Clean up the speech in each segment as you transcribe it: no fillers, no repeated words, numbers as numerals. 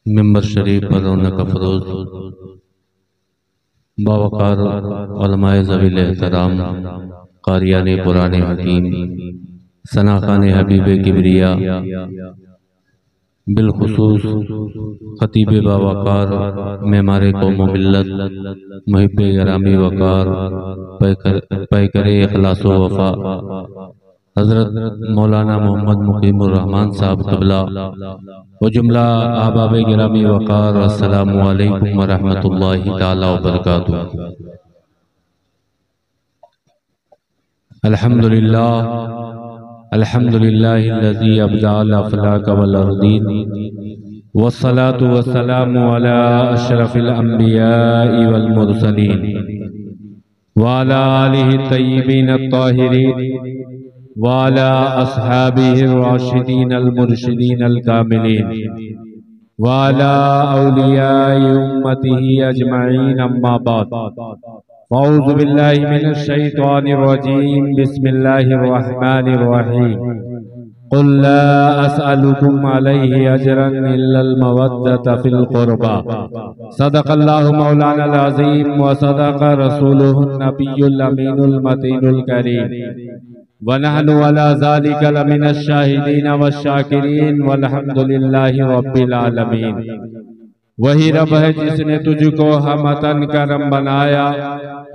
मिंबर शरीफ पर रौनक अफरोज बावकार उलमाए ज़वील एहतराम कारियाने कुरान हकीम सनाखाने हबीब किबरिया बिलखुसूस खतीब बावकार मेमारे कौम मिल्लत मुहिब गरामी वकार पैकर इखलास व वफा हज़रत मौलाना मोहम्मद मुकीमुर रहमान साहब क़िबला व जुमला अहबाब गिरामी वकार अस्सलामु अलैकुम व रहमतुल्लाहि ताला व बरकातुहू। अल्हम्दुलिल्लाहिल्लज़ी अब्दअल अफ़लाक वल अर्दीन वस्सलातु वस्सलामु अला अशरफिल अंबियाइ वल मुरसलीन व अला आलिहि तय्यिबीन अत्ताहिरीन व अला अस्हाबिहि राशिदीन अल मुर्शिदीन अल कामिलीन व अला औलियाइ उम्मतिहि अजमईन अम्मा बाद फ़अऊज़ु बिल्लाहि मिनश शैतानिर रजीम बिस्मिल्लाहिर रहमानिर रहीम क़ुल ला अस्अलुकुम अलैहि अजरन इल्लल मवद्दत फ़िल क़ुरबा सदक़ल्लाहु मौलानाल अज़ीम व सदक़ रसूलुहुन नबियुल अमीनुल मतीनुल करीम व नहनु अला ज़ालिका लमिनश शाहिदीन वश्शाकिरीन वल्हम्दुलिल्लाहि रब्बिल आलमीन। वही रब है जिसने तुझको हमतन करम बनाया,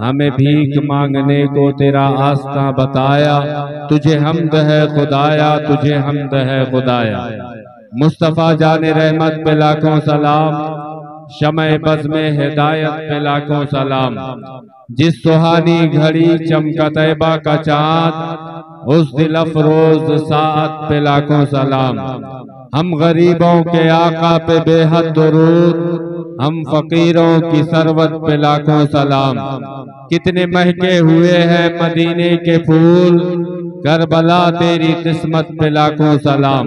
हमें भीख मांगने को तेरा आस्था बताया। तुझे हमद है खुदाया, तुझे हमद है खुदाया। मुस्तफ़ा जाने रहमत पे लाखों सलाम, शमए बज़ में हिदायत पे लाखों सलाम। जिस सुहानी घड़ी चमका तैबा का चाँद, उस दिल अफरोज साअत पे लाखों सलाम। हम गरीबों के आका पे बेहद दुरूद, हम फकीरों की सरवत पे लाखों सलाम। कितने महके हुए हैं मदीने के फूल, करबला तेरी किस्मत पे लाखों सलाम।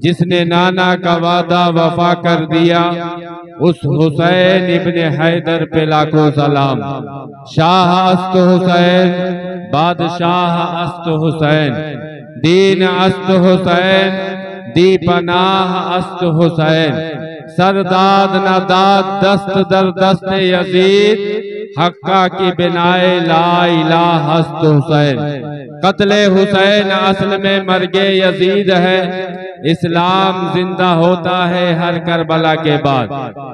जिसने नाना का वादा वफा कर दिया, उस हुसैन इब्ने हैदर पे लाखों सलाम। शाह अस्त हुसैन, बादशाह अस्त हुसैन, दीन अस्त हुसैन, दीपनाह अस्त हुसैन। सरदाद नदाद दस्त दर दस्त यजीद, हक्का की बिनाए ला इलाह हस्त हुसैन। कत्ले हुसैन असल में मर्गे यजीद है। इस्लाम जिंदा होता है हर करबला के बाद,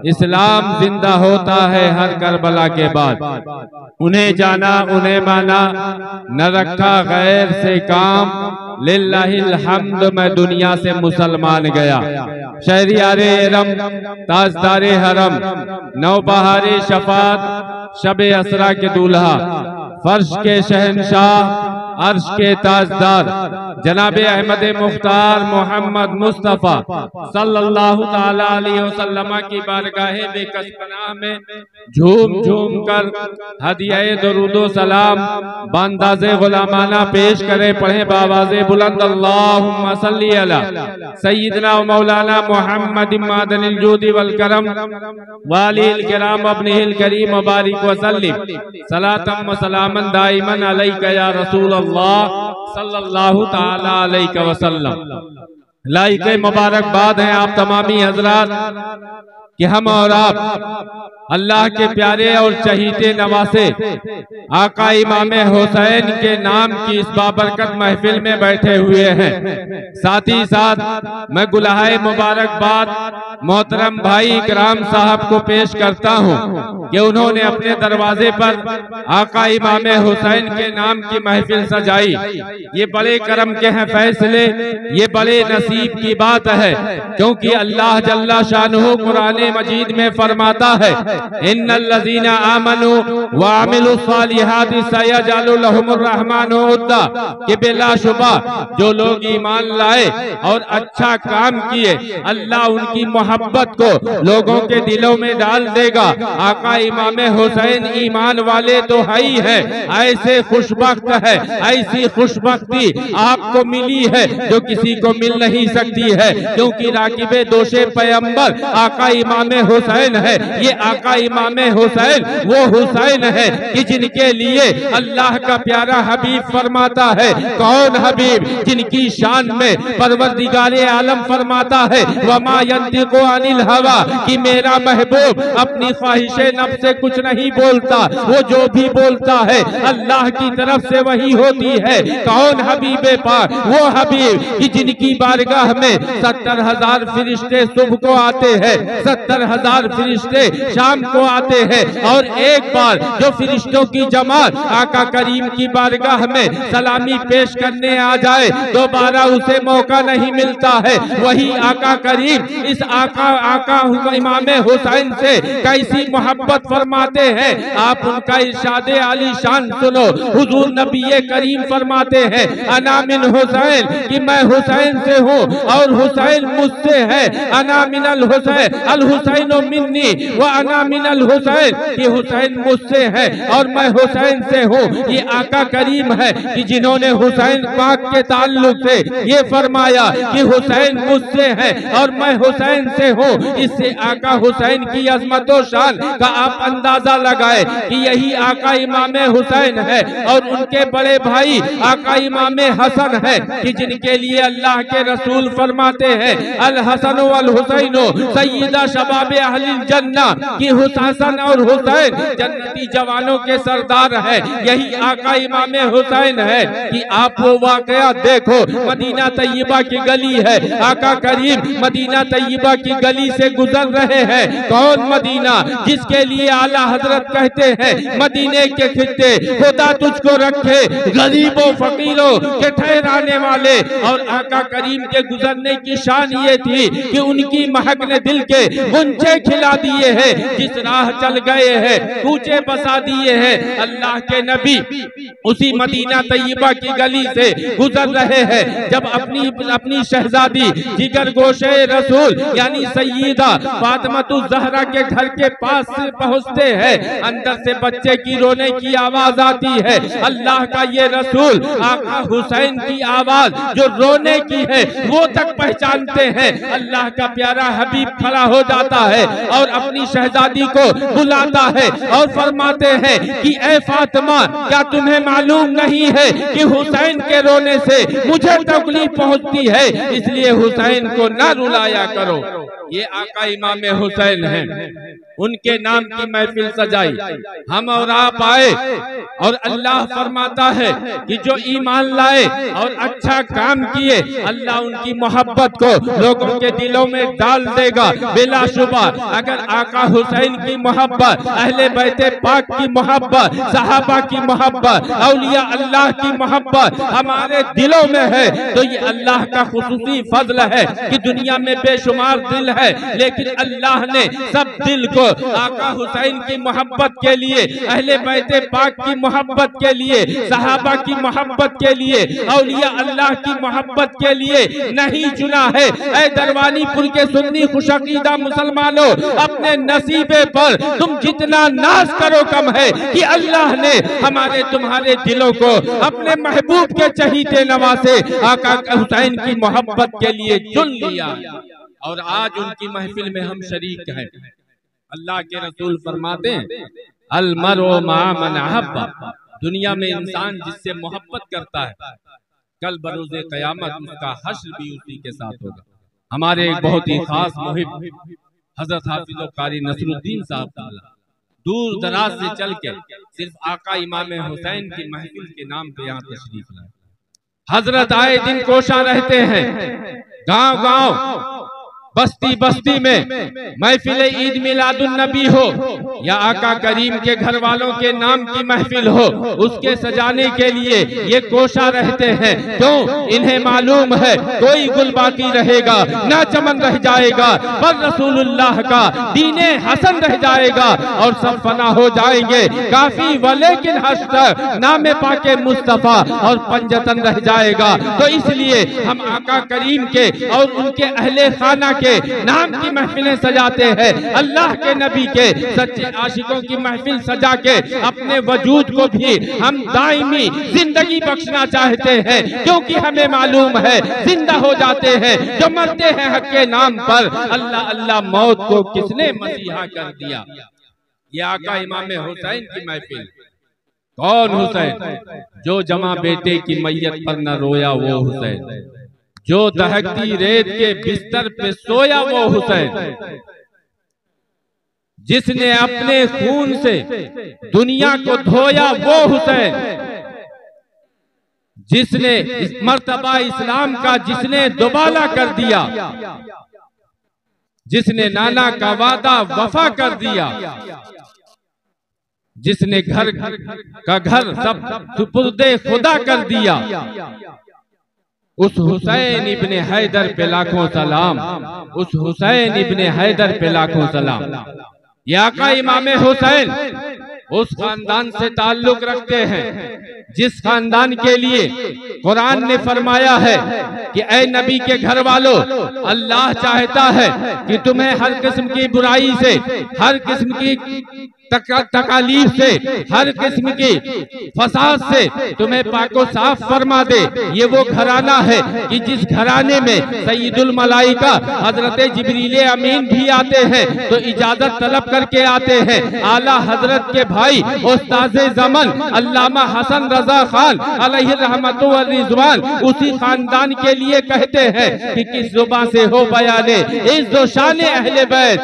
इस्लाम जिंदा होता है हर करबला के बाद। उन्हें जाना उन्हें माना, न रखा गैर से काम, लिल्लाहिल हम्द मैं दुनिया से मुसलमान गया। शहरियारे इरम, ताजदारे हरम, नौबहारे शफात, शबे असरा के दूल्हा, फर्श के शहनशाह, अर्श के ताजदार, जनाबे अहमद मुख्तार मोहम्मद मुस्तफ़ा सल्लल्लाहु ताला अलैहि वसल्लम की बारगाहे बेकस पनाह में झूम झूम कर हदियाए दरूदो सलाम बांदाज़े गुलामाना पेश करे। पढ़े बावाज़े बुलंद अल्लाहुम्मा सल्ली अला सय्यिदना व मौलाना मुहम्मद मादनिल जूदी वल करम वालिल किराम अब्निहिल करीम बारिक व सल्लिम सलातम व सलामन दाइमन अलैका या रसूल अल्लाह सल्लल्लाहु ताला अलैहि वसल्लम। लाइक़े मुबारकबाद हैं आप तमामी हजरात कि हम और आप अल्लाह के प्यारे और चहीते नवासे आका इमाम हुसैन के नाम की इस बाबरकत महफिल में बैठे हुए हैं। साथ ही साथ मैं गुलाहे मुबारकबाद मोहतरम भाई इकराम साहब को पेश करता हूँ कि उन्होंने अपने दरवाजे पर आका इमाम हुसैन के नाम की महफिल सजाई। ये बड़े करम के हैं फैसले, ये बड़े नसीब की बात है, क्योंकि अल्लाह जल्ला शानुहु कुरान मजीद में फरमाता है, इन्नल्लज़ीना आमनू व अमिलुस सालिहाति सयजअलु लहुमुर रहमानु उद्दा, कि बेलाशुबा जो लोग ईमान लाए और अच्छा काम किए, अल्लाह उनकी मोहब्बत को लोगों के दिलों में डाल देगा। आका इमाम हुसैन ईमान वाले तो है ही है, ऐसे खुशबख्त है, ऐसी खुशबख्ती आपको मिली है जो किसी को मिल नहीं सकती है, क्योंकि राकिबे दोषे पैगंबर आका इमाम हुसैन है, ये आका इमाम हुसैन वो हुसैन है कि जिनके लिए अल्लाह का प्यारा हबीब फरमाता है, कौन हबीब, जिनकी शान में परवरदिगारे आलम फरमाता है वमा यंतिकु अनिल हवा, कि मेरा महबूब अपनी ख्वाहिशे नफ्स से कुछ नहीं बोलता, वो जो भी बोलता है अल्लाह की तरफ से वही होती है। कौन हबीबे पाक, वो हबीब कि जिनकी बारगाह में 70,000 फरिश्ते सुबह को आते हैं, 70,000 फरिश्ते शाम को आते हैं, और एक बार जो फरिश्तों की जमात आका करीम की बारगाह में सलामी पेश करने आ जाए दोबारा उसे मौका नहीं मिलता है। वही आका करीम इस आका इमाम हुसैन से कैसी मोहब्बत फरमाते हैं, आप उनका इरशादे आली शान सुनो। हुजूर नबी करीम फरमाते हैं अना मिन हुसैन, कि मैं हुसैन से हूँ और हुसैन मुझसे है। अना मिनल हुसैन अल हुसैनो मिन्नी व अना मिनल हुसैन, कि हुसैन मुझसे है और मैं हुसैन से हूँ। ये आका करीम है कि जिन्होंने हुसैन पाक के ताल्लुक से ये फरमाया कि हुसैन मुझसे है और मैं हुसैन से हूँ। इससे आका हुसैन की अजमत व शान का आप अंदाजा लगाए कि यही आका इमाम हुसैन है और उनके बड़े भाई आका इमाम हसन है कि जिनके लिए अल्लाह के रसूल फरमाते हैं अल हसन वल हुसैनो सय्यदा शबाबे अहलिल जन्ना, कि हसन और हुसैन जन्नती जवानों के सरदार है। यही आका इमाम हुसैन है कि आप वो वाकया देखो, मदीना तैयबा की गली है, आका करीम मदीना तैयबा की गली से गुजर रहे हैं। कौन मदीना, जिसके लिए आला हजरत कहते हैं मदीने के खित्ते खुदा तुझको रखे गरीबों फकीरों के ठहराने वाले। और आका करीम के गुजरने की शान ये थी कि उनकी महक ने दिल के गुंजे खिला दिए हैं। जिस राह चल गए हैं कूचे बसा दिए हैं। अल्लाह के नबी उसी मदीना तैयबा की गली से गुजर रहे हैं जब अपनी शहजादी जिगर गोशे रसूल यानी सय्यदा फातिमातुज ज़हरा के घर के पास से पहुंचते हैं। अंदर से बच्चे की रोने की आवाज आती है। अल्लाह का ये रसूल आका हुसैन की आवाज जो रोने की है वो तक पहचानते हैं। अल्लाह का प्यारा हबीब खड़ा हो जाता है और अपनी शहजादी को बुलाता है और फरमाते हैं कि ए फातिमा, क्या तुम्हें मालूम नहीं है कि हुसैन के रोने से मुझे तकलीफ पहुंचती है, इसलिए हुसैन को न रुलाया करो। ये आका इमाम हुसैन हैं, उनके नाम की महफिल सजाई, हम और आप आए और अल्लाह फरमाता है कि जो ईमान लाए और अच्छा काम किए अल्लाह उनकी मोहब्बत को लोगों के दिलों में डाल देगा। बिलाशुबा अगर आका हुसैन की मोहब्बत, अहले बैते पाक की मोहब्बत, सहाबा की मोहब्बत, औलिया अल्लाह की मोहब्बत हमारे दिलों में है तो ये अल्लाह का खुसूसी फजल है कि दुनिया में बेशुमार दिल है, लेकिन अल्लाह ने सब दिल को आका हुसैन की मोहब्बत के लिए, अहले बैते पाक की मोहब्बत के लिए, सहाबा की मोहब्बत के लिए, औलिया अल्लाह की मोहब्बत के लिए नहीं चुना है। ऐ दरवानीपुर के सुन्नी खुशअकीदा मुसलमानों, अपने नसीबे पर तुम जितना नाज करो कम है कि अल्लाह ने हमारे तुम्हारे दिलों को अपने महबूब के चहीते नवासे आका हुसैन की मोहब्बत के लिए चुन लिया और आज उनकी महफिल में हम शरीक हैं। अल्लाह के रसूल फरमाते हैं अल मरउ मअ मन अहब्बा, दुनिया में इंसान जिससे मोहब्बत करता है कल बरोज़े क़यामत उसका हश्र भी उसी के साथ होगा। हमारे एक बहुत ही खास मुहिब हजरत हाफिज व कारी नसरुद्दीन साहब दूर दराज से चल के सिर्फ आका इमाम हुसैन की महफिल के नाम पे यहाँ तशरीफ लाए। हजरत आए दिन कोशा रहते हैं, गांव गांव बस्ती बस्ती में महफिल ईद मिलादुन नबी हो या आका करीम के घर वालों के नाम की महफिल हो, उसके सजाने के लिए ये कोशा रहते हैं। क्यों? इन्हें मालूम है कोई गुल बाकी रहेगा ना चमन रह जाएगा, पर रसूलुल्लाह का दीने हसन रह जाएगा और सब फना हो जाएंगे। काफी वलेकिन हश्र नामे पाके मुस्तफा और पंजतन रह जाएगा। तो इसलिए हम आका करीम के और उनके अहले खाना के नाम की महफिलें सजाते हैं, अल्लाह के नबी के सच्चे आशिकों की महफिल सजा के अपने वजूद को भी हम दायमी जिंदगी बख्शना चाहते हैं, क्योंकि हमें मालूम है जिंदा हो जाते हैं जो मरते हैं हक के नाम पर। अल्लाह अल्लाह मौत को किसने मसीहा कर दिया? ये आका इमाम हुसैन की महफिल। कौन हुसैन? जो जमा बेटे की मैयत पर न रोया वो हुसैन, जो दहकती रेत के बिस्तर पे सोया वो हुसैन, जिसने अपने खून से दुनिया को धोया वो हुसैन, जिसने इस मर्तबा इस्लाम का जिसने दुबाला कर दिया, जिसने नाना का वादा वफा कर दिया, जिसने घर का घर सब सुपुर्दे खुदा कर दिया, उस हुसैन इब्ने हैदर पे लाखों सलाम, उस हुसैन इब्ने हैदर पे लाखों सलाम। ये आका इमाम हुसैन उस खानदान से ताल्लुक रखते हैं जिस खानदान के लिए कुरान ने फरमाया है कि ऐ नबी के घर वालों, अल्लाह चाहता है कि तुम्हें हर किस्म की बुराई से, हर किस्म की तकालीफ से, हर किस्म की फसाद से तुम्हें पाको साफ फरमा दे। ये वो घराना है कि जिस घराने में सैयदुल मलाइका हजरत जिब्रील अमीन भी आते हैं तो इजाजत तलब करके आते हैं। आला हजरत के भाई उस्ताद ज़मन अल्लामा हसन रजा खान अलैहि रहमतु व रिज़वान उसी खानदान के लिए कहते हैं कि किस जुबान से हो बयाने इज़्ज़ो शान अहले बैत,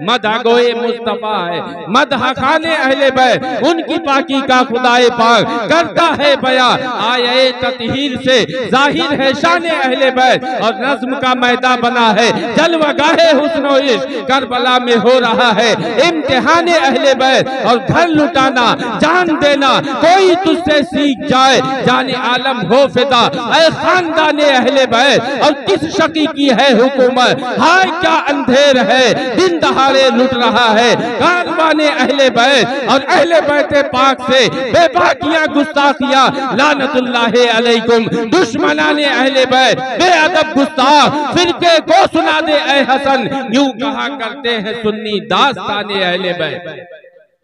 मदह गोए मुस्तफा है, मदह खाने अहले बैत, उनकी पाकी का खुदाए पाक करता है बया। आये ततहीर से जाहिर है शान अहले बैत और नज़्म का मैदान बना है जलवा गाहे हुस्न इश्क, करबला में हो रहा है इम्तिहान अहले बैत। और घर लुटाना जान देना कोई तुझसे सीख जाए, जाने आलम हो फिदा ऐ खानदान अहले बैत। और किस शकी की है हुकूमत, हाय क्या अंधेर है, दिन दहाड़े लुट रहा है कारवाने अहले बैत। और अहले बैत पाक से बेबाकियां गुस्ताखियां लानतुल्लाहि अलैकुम, दुश्मनाने अहले बैत बेअदब गुस्ताख फिरके को सुना दे ऐ हसन, यूं कहा करते हैं सुन्नी दास्ताने अहले बैत।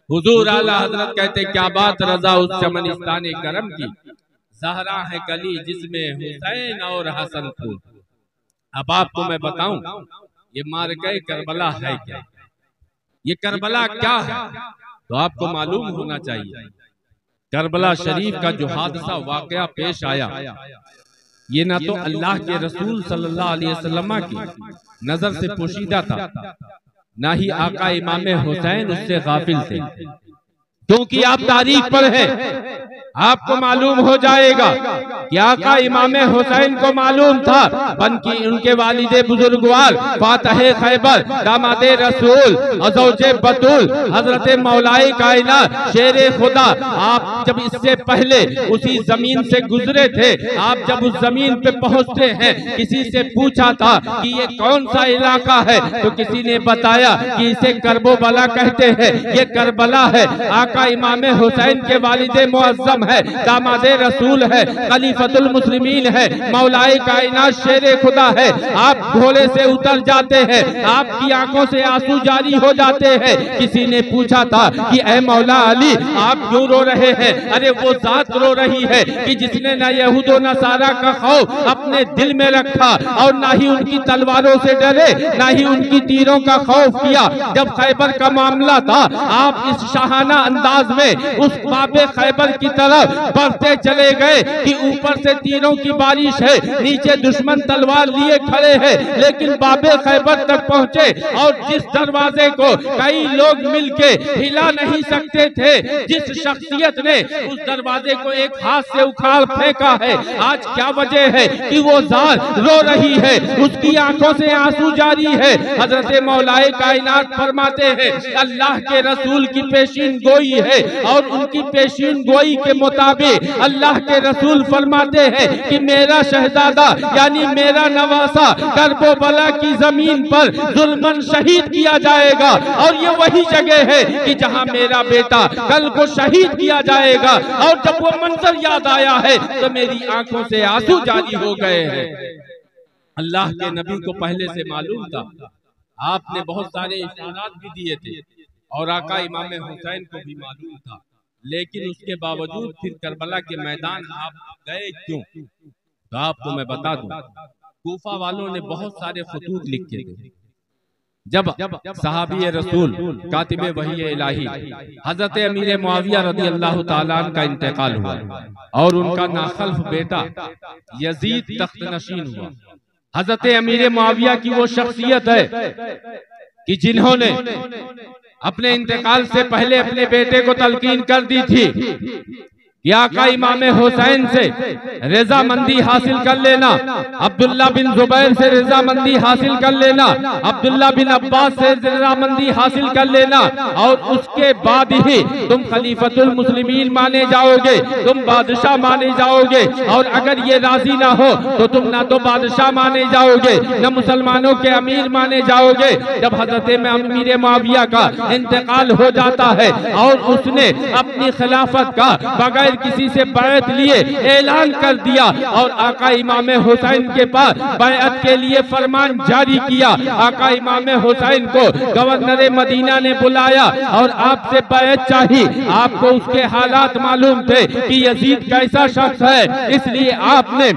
हुजूर आला हजरत कहते क्या बात रजा उस चमनिस्ताने करम की, ज़हरा है गली जिसमें हुसैन और हसन फूल। अब आपको मैं बताऊं ये मारके करबला है क्या, ये करबला क्या है, तो आपको मालूम होना चाहिए। करबला शरीफ का जो हादसा वाकया पेश आया, ये ना तो अल्लाह के रसूल सल्लल्लाहु अलैहि वसल्लम की नजर से पोशीदा था, ना ही आका इमाम हुसैन उससे गाफिल थे। क्योंकि आप तारीख पर हैं, आपको मालूम हो जाएगा कि आका इमाम हुसैन को मालूम था बल्कि उनके वालिदे बुजुर्गवार फातहे खैबर दामादे रसूल अज़ौजे बतूल हजरत मौलाए कायनात शेरे खुदा, आप जब इससे पहले उसी जमीन से गुजरे थे, आप जब उस जमीन पे पहुंचते हैं, किसी से पूछा था कि ये कौन सा इलाका है, तो किसी ने बताया कि इसे करबला कहते हैं, ये करबला है। आका इमाम हुसैन के वालिदे मुअज़्ज़म है, दामादे रसूल है, खलीफतुल मुस्लिमीन है, मौलाए कायनात शेरे खुदा है। आप घोड़े से उतर जाते हैं, आपकी आंखों से आंसू जारी हो जाते हैं। किसी ने पूछा था कि ऐ मौला अली आप क्यों रो रहे हैं? अरे वो जात रो रही है कि जिसने न यहूदो नसारा का खौफ अपने दिल में रखा और ना ही उनकी तलवारों से डरे, ना ही उनकी तीरों का खौफ किया। जब खैबर का मामला था, आप इस शाहाना अंदाज में उस बाबे खैबर की तरफ बढ़ते चले गए कि ऊपर से तीरों की बारिश है, नीचे दुश्मन तलवार लिए खड़े हैं, लेकिन बाबे खैबर तक पहुंचे और जिस दरवाजे को कई लोग मिलके हिला नहीं सकते थे, जिस शख्सियत ने उस दरवाजे को एक हाथ से उखाड़ फेंका है, आज क्या वजह है कि वो जात रो रही है, उसकी आंखों से आंसू जारी है। हजरत मौलाए कायनात फरमाते हैं अल्लाह के रसूल की पेशीन गोई है और उनकी पेशीन गोई के मुताबिक अल्लाह के रसूल फरमाते हैं कि मेरा शहजादा यानी मेरा नवासा करबला की जमीन पर जुल्मन शहीद किया जाएगा। और ये वही जगह है कि जहां मेरा बेटा कल को शहीद किया जाएगा। और जब वो मंजर याद आया है तो मेरी आंखों से आंसू जारी हो गए हैं। अल्लाह के नबी को पहले से मालूम था, आपने बहुत सारे इशारात भी दिए थे और आका इमाम हुसैन को भी मालूम था, लेकिन उसके बावजूद फिर करबला के मैदान आप गए क्यों? तो आपको मैं बता दूं, कूफा वालों ने बहुत सारे खतूत लिखे थे। जब सहाबी रसूल कातिबे वही इलाही हजरत अमीर मुआविया रदी अल्लाह ताला अन्हु का इंतकाल हुआ और उनका नाखल्फ बेटा यजीद तख्त नशीन हुआ। हजरत अमीर मुआविया की वो शख्सियत है कि जिन्होंने अपने इंतकाल से पहले अपने बेटे को तलकीन कर दी थी कि आका इमाम हुसैन से रजामंदी हासिल कर लेना, अब्दुल्ला बिन जुबैर से रजामंदी हासिल कर लेना, अब्दुल्ला बिन अब्बास से रजामंदी हासिल कर लेना और उसके बाद ही तुम खलीफतुल मुस्लिमीन माने जाओगे, तुम बादशाह माने जाओगे। और अगर ये राजी ना हो तो तुम ना तो बादशाह माने जाओगे न मुसलमानों के अमीर माने जाओगे। जब हजरत अमीर मुआविया का इंतकाल हो जाता है और उसने अपनी खिलाफत का बगैर किसी से बैत लिए ऐलान कर दिया और आका इमाम हुसैन के पास बैत के लिए फरमान जारी किया। आका इमाम हुसैन को गवर्नर मदीना ने बुलाया और आपसे बैत चाहिए। आपको उसके हालात मालूम थे कि यजीद कैसा शख्स है, इसलिए आपने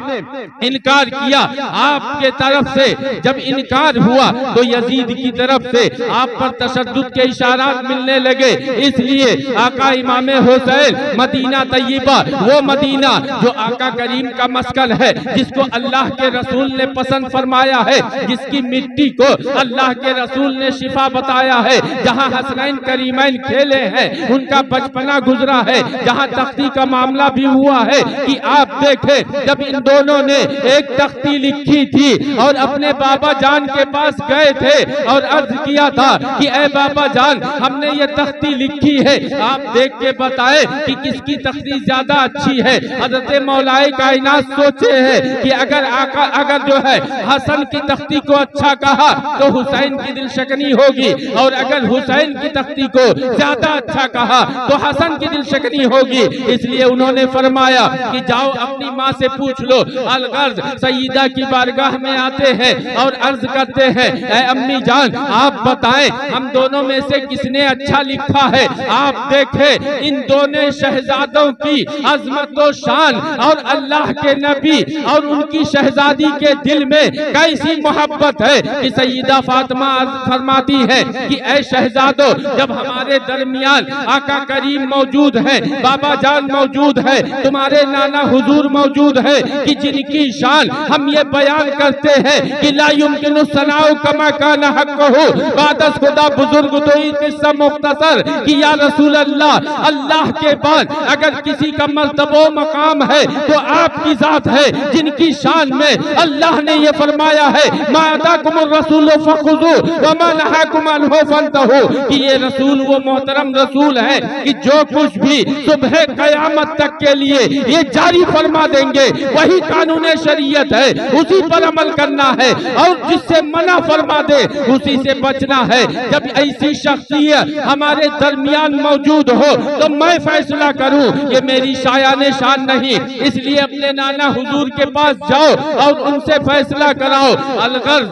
इनकार किया। आपके तरफ से जब इनकार हुआ तो यजीद की तरफ से आप पर तशद्दुद के इशारात मिलने लगे। इसलिए आका इमाम हुसैन मदीना तैयबा, वो मदीना जो आका करीम का मस्कन है, जिसको अल्लाह के रसूल ने पसंद फरमाया है, जिसकी मिट्टी को अल्लाह के रसूल ने शिफा बताया है, जहाँ हसनैन करीमैन खेले हैं, उनका बचपना गुजरा है, जहाँ तख्ती का मामला भी हुआ है कि आप देखें जब इन दोनों ने एक तख्ती लिखी थी और अपने बाबा जान के पास गए थे और अर्ज किया था कि ए बाबा जान, हमने ये तख्ती लिखी है, आप देख के बताएं कि किसकी तख्ती ज्यादा अच्छी है। हजरत मौलाए कायनात सोचे हैं कि अगर जो है हसन की तख्ती को अच्छा कहा तो हुसैन की दिलशकनी होगी और अगर हुसैन की तख्ती को ज्यादा अच्छा कहा तो हसन की दिलशकनी होगी। इसलिए उन्होंने फरमाया कि जाओ अपनी माँ से पूछ लो। अलगर्ज सईदा की बारगाह में आते हैं और अर्ज करते हैं, ऐ अम्मी जान आप बताएं हम दोनों में से किसने अच्छा लिखा है। आप देखें इन दोनों शहजादों की अजमत और शान और अल्लाह के नबी और उनकी शहजादी के दिल में कैसी मोहब्बत है कि सईदा फातिमा फरमाती है कि ऐ शहजादो, जब हमारे दरमियान आका करीम मौजूद है, बाबा जान मौजूद है, तुम्हारे नाना हुजूर मौजूद है कि जिनकी शान हम ये बयान करते हैं कि ला युमकिनु सनाउ कमा काना हक़्क़ुहु, बादस खुदा बुजुर्ग तो किस्सा मुख्तसर कि या रसूल अल्लाह, अल्लाह के बाद अगर किसी का मर्तबा मकाम है तो आपकी जात है, जिनकी शान में अल्लाह ने ये फरमाया है माताकुमुर रसूल फखुज़ू व मा नहाकुम अन्हु फंतहू, कि ये रसूल वो मोहतरम रसूल है कि जो कुछ भी सुबह कयामत तक के लिए ये जारी फरमा देंगे वही कानून शरीयत है, उसी पर अमल करना है और जिससे मना फरमा दे उसी से बचना है। जब ऐसी शख्सियत हमारे दरमियान मौजूद हो तो मैं फैसला करूं, ये मेरी शायाने शान नहीं, इसलिए अपने नाना हुजूर के पास जाओ और उनसे फैसला कराओ। अलगर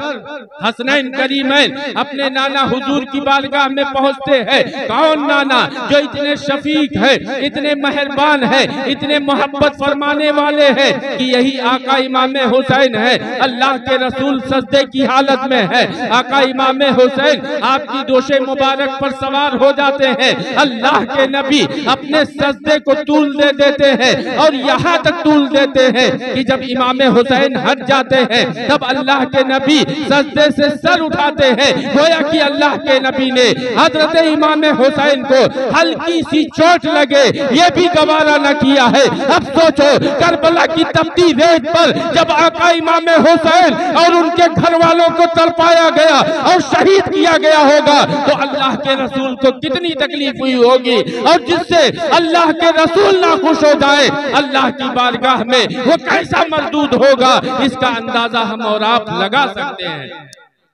हसनैन करीमैन अपने नाना हुजूर की बारगाह में पहुंचते हैं। कौन नाना जो इतने शफीक है, इतने मेहरबान है, इतने मोहब्बत फरमाने वाले हैं कि यही आका इमाम हुसैन है। अल्लाह के रसूल सजदे की हालत में है, आका इमाम हुसैन आपकी दोशे मुबारक पर सवार हो जाते हैं। अल्लाह के नबी अपने सजदे को तूल दे देते हैं और यहाँ तक तूल देते हैं कि जब इमाम हुसैन हट जाते हैं तब अल्लाह के नबी सजदे से सर उठाते हैं, गोया कि अल्लाह के नबी ने हजरत इमाम हुसैन को हल्की सी चोट लगे ये भी गवारा न किया है। अब सोचो करबला की तपती रेत पर जब आका इमाम हुसैन और उनके घर वालों को तड़पाया गया और शहीद किया गया होगा तो अल्लाह के रसूल को कितनी तकलीफ हुई होगी, और जिससे अल्लाह के रसूल ना खुश हो जाए अल्लाह की बारगाह में वो कैसा मरदूद होगा, इसका अंदाजा हम और आप लगा सकते हैं।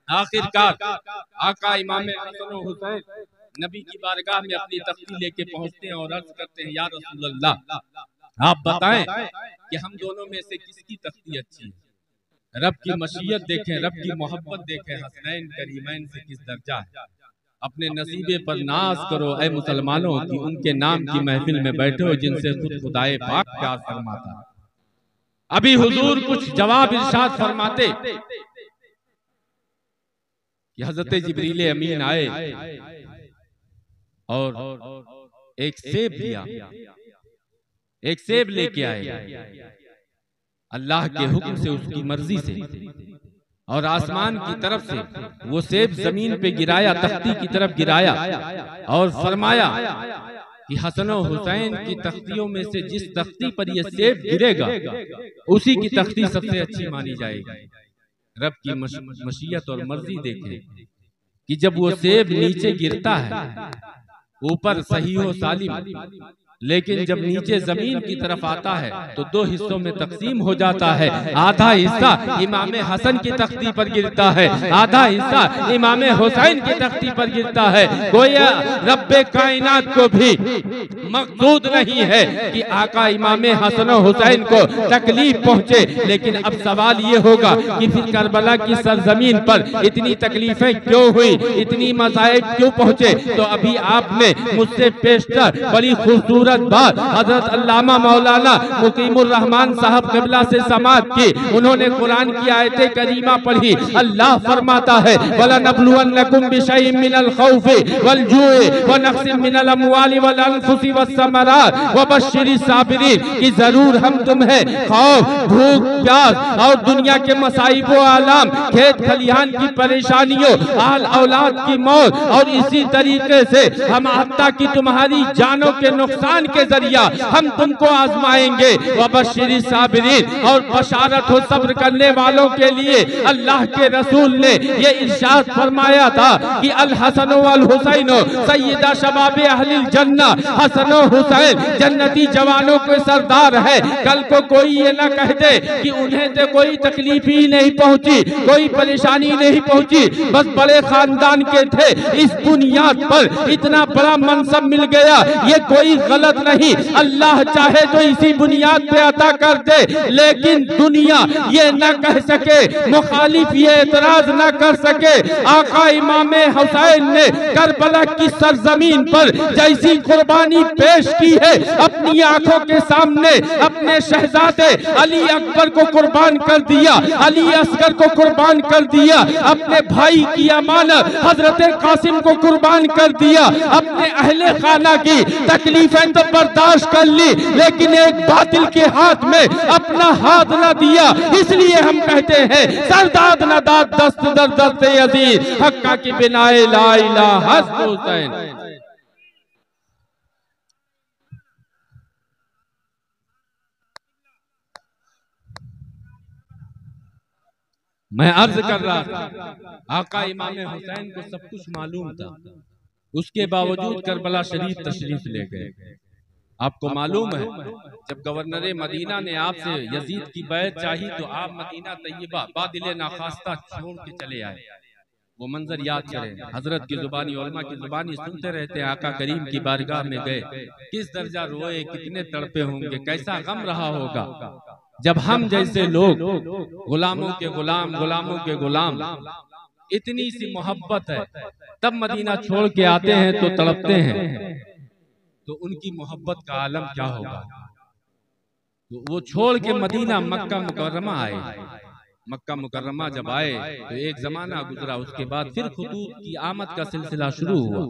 आखिरकार आका इमाम हुसैन नबी की बारगाह में अपनी तख्ती लेके पहुंचते हैं और अर्ज करते हैं, या रसूलल्लाह आप बताएं कि हम दोनों में से किसकी तख्ती अच्छी है। रब की मशीयत देखें, रब की मोहब्बत देखें, हसनैन करीमैन से किस दर्जा है। अपने नसीबे पर नाज करो ऐ मुसलमानों की उनके नाम की महफिल में बैठे हो जिनसे खुद खुदाए पाक प्यार फरमाता। अभी हुजूर कुछ जवाब इरशाद फरमाते कि हजरत जिब्रील अमीन आए और एक सेब लिया, एक सेब लेके आए अल्लाह के हुक्म से, उसकी मर्जी से, और आसमान की तरफ से वो सेब जमीन पे गिराया, तख्ती की तरफ गिराया और फरमाया कि हसन और हुसैन की तख्तियों में से जिस तख्ती पर ये सेब गिरेगा उसी की तख्ती सबसे अच्छी मानी जाएगी। रब की मशीयत और मर्जी देखें कि जब वो सेब नीचे गिरता है, ऊपर सही हो सालिम, लेकिन जब नीचे जमीन की तरफ आता है तो दो हिस्सों में तकसीम हो जाता है। आधा हिस्सा इमाम हसन की तख्ती पर गिरता है, आधा हिस्सा इमाम हुसैन की तख्ती पर गिरता है। गोया रब्बे कायनात को भी मकसूद नहीं है कि आका इमाम हसन और हुसैन को तकलीफ पहुंचे, लेकिन अब सवाल ये होगा कि फिर करबला की सरजमीन पर इतनी तकलीफें क्यों हुई, इतनी मसाइब क्यों पहुंचे। तो अभी आपने मुझसे पेशतर बड़ी खूबसूरत बात हजरत अल्लामा मौलाना मुकीमुर रहमान साहब क़िबला से समाअत की। उन्होंने कुरान की आयत करीमा पढ़ी। अल्लाह फरमाता है वलनब्लुवन्नकुम बिशैइन मिनल खौफि वल जूइ व नक्सिम मिनल अमवालि वल अनफुसि वस्समरात वबश्शिरिस साबिरीन, कि जरूर हम तुम्हें खौफ, भूख, प्यास और दुनिया के मसाइब व आलाम, खेत खलिहान की परेशानियों, आल औलाद की मौत और इसी तरीके से हम हत्ता की तुम्हारी जानों के नुकसान के जरिया हम तुमको आजमाएंगे। वबश्शिरिस साबिरीन, और बशारत हो सब्र करने वालों के लिए। अल्लाह के रसूल ने ये इरशाद फरमाया था कि अल हसन वल हुसैन सय्यदा शबाबे अहलिल जन्ना, हसन और हुसैन जन्नती जवानों के सरदार है। कल को कोई ये ना कह दे कि उन्हें तो कोई तकलीफ ही नहीं पहुंची, कोई परेशानी नहीं पहुंची, बस बड़े खानदान के थे, इस बुनियाद पर इतना बड़ा मनसब मिल गया, ये कोई गलत नहीं। अल्लाह चाहे तो इसी बुनियाद पे अता कर दे, लेकिन दुनिया ये न कह सके, मुखालिफ ये एतराज न कर सके। आका इमाम हुसैन ने करबला की सरजमीन पर जैसी कुर्बानी पेश की है, अपनी आंखों के सामने अपने शहजादे अली अकबर को कुर्बान कर दिया, अली असगर को कुर्बान कर दिया, अपने भाई की अमानत हजरत कासिम को कुर्बान कर दिया, अपने अहले खाना की तकलीफें तो बर्दाश्त कर ली, लेकिन एक बातिल के हाथ में अपना हाथ न दिया। इसलिए हम कहते हैं सरदाद न दाद दस्त दर दस्त अजीज हक्का की बिनाए ला इलाहा हुसैन। मैं अर्ज कर रहा था आका इमाम हुसैन को सब कुछ मालूम था, उसके बावजूद करबला शरीफ तशरीफ ले गए। आपको मालूम है जब गवर्नर मदीना ने आपसे यजीद की बैत चाही तो आप मदीना तैयबा बादिल नाखास्ता छोड़ के चले आए। वो मंजर याद करें, हजरत की जुबानी उलमा की जुबानी सुनते रहते, आका करीम की बारगाह में गए, किस दर्जा रोए, कितने तड़पे होंगे, कैसा गम रहा होगा जब हम जैसे लोग गुलामों के गुलाम, गुलामों के गुलाम, इतनी सी मोहब्बत है तब मदीना छोड़ के आते हैं तो तड़पते हैं, तो उनकी मोहब्बत का आलम क्या होगा। तो वो छोड़ के मदीना मक्का मुकर्रमा आए। मक्का मुकर्रमा जब आए तो एक जमाना गुजरा, उसके बाद फिर खुतूत की आमद का सिलसिला शुरू हुआ।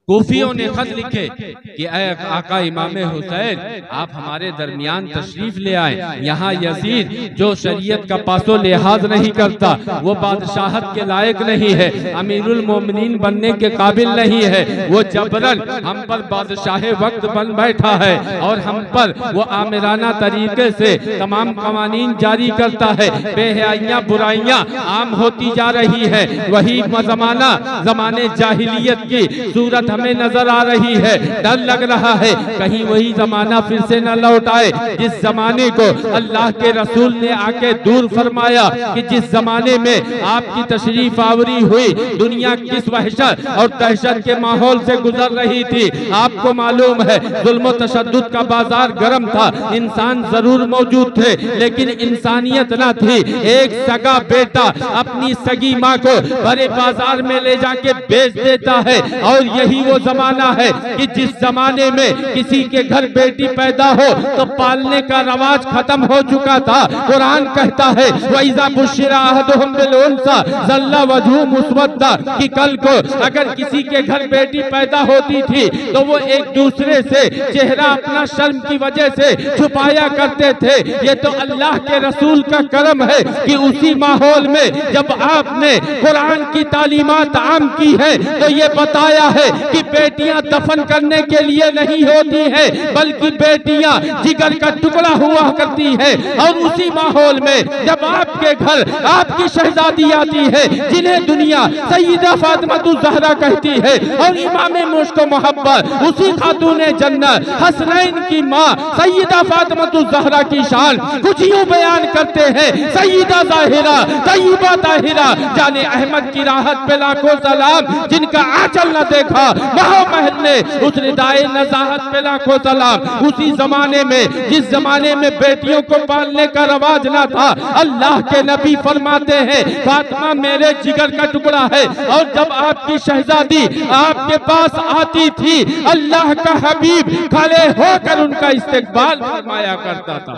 कूफियों ने खत लिखे कि ऐ आका इमाम हुसैन आप हमारे दरमियान तशरीफ ले आए। यहाँ यजीद जो शरीयत का पासो लिहाज नहीं करता, वो बादशाहत के लायक नहीं है, अमीरुल मोमिनीन बनने के काबिल नहीं है, वो जबरन हम पर बादशाह वक्त बन बैठा है और हम पर वो आमिराना तरीके से तमाम कवानीन जारी करता है। बेहयाइयाँ बुराइयाँ आम होती जा रही है। वही जमाना जमाने जाहिलियत की सूरत हमें नजर आ रही है। डर लग रहा है कहीं वही जमाना फिर से न लौट आए जिस जमाने को अल्लाह के रसूल ने आके दूर फरमाया कि जिस जमाने में आपकी तशरीफ आवरी हुई दुनिया किस वहशत और दहशत के माहौल से गुजर रही थी। आपको मालूम है जुल्म तशद्दुद का बाजार गर्म था, इंसान जरूर मौजूद थे लेकिन इंसानियत न थी। एक सगा बेटा अपनी सगी माँ को बड़े बाजार में ले जाके बेच देता है। और यही वो जमाना है कि जिस जमाने में किसी के घर बेटी पैदा हो तो पालने का रवाज खत्म हो चुका था। कुरान कहता है वइज़ा बुश्शिरा अहदुहुम बिल उन्सा ज़ल्ला वजहुहु मुस्वद्दा, कि कल को अगर किसी के घर बेटी पैदा होती थी तो वो एक दूसरे से चेहरा अपना शर्म की वजह से छुपाया करते थे। ये तो अल्लाह के रसूल का करम है कि उसी माहौल में जब आपने कुरान की तालीमात आम की है तो ये बताया है कि बेटियां दफन करने के लिए नहीं होती है, बल्कि बेटियां जिगर का टुकड़ा हुआ करती है। और उसी माहौल में जब आपके घर आपकी शहजादी आती है जिन्हें दुनिया सैयदा फातिमा ज़हरा कहती है, और इमाम मुश्क मोहब्बत उसी खातून जन्नत हसनैन की माँ सैयदा फातिमा ज़हरा की शान कुछ यूं बयान करते हैं, सैयदा ज़ाहिरा तय्यबा ताहिरा जाने अहमद की राहत पे लाखों सलाम, जिनका आंचल न देखा वहाँ महल ने उस रिदाए नज़ाहत पे लाखों सलाम। उसी जमाने में जिस जमाने में बेटियों को पालने का रवाज ना था, अल्लाह के नबी फरमाते हैं फातिमा मेरे जिगर का टुकड़ा है। और जब आपकी शहजादी आपके पास आती थी अल्लाह का हबीब खड़े होकर उनका इस्तकबाल फरमाया करता था।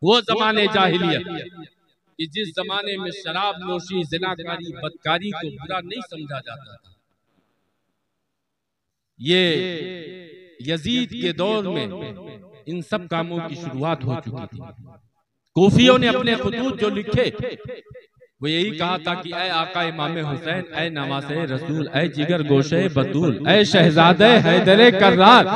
वो जमाने जाहिलियत कि जिस जमाने में शराब नोशी ज़िनाकारी बदकारी को बुरा नहीं समझा जाता था, ये यजीद के दौर में इन सब कामों की शुरुआत हो चुकी थी। कूफियों ने अपने खुतूत जो लिखे वो यही कहा था कि ऐ आका इमाम हुसैन, ऐ नवासे रसूल, ऐ जिगर गोशे बतूल, ऐ शहजादे हैदरे कर्रार,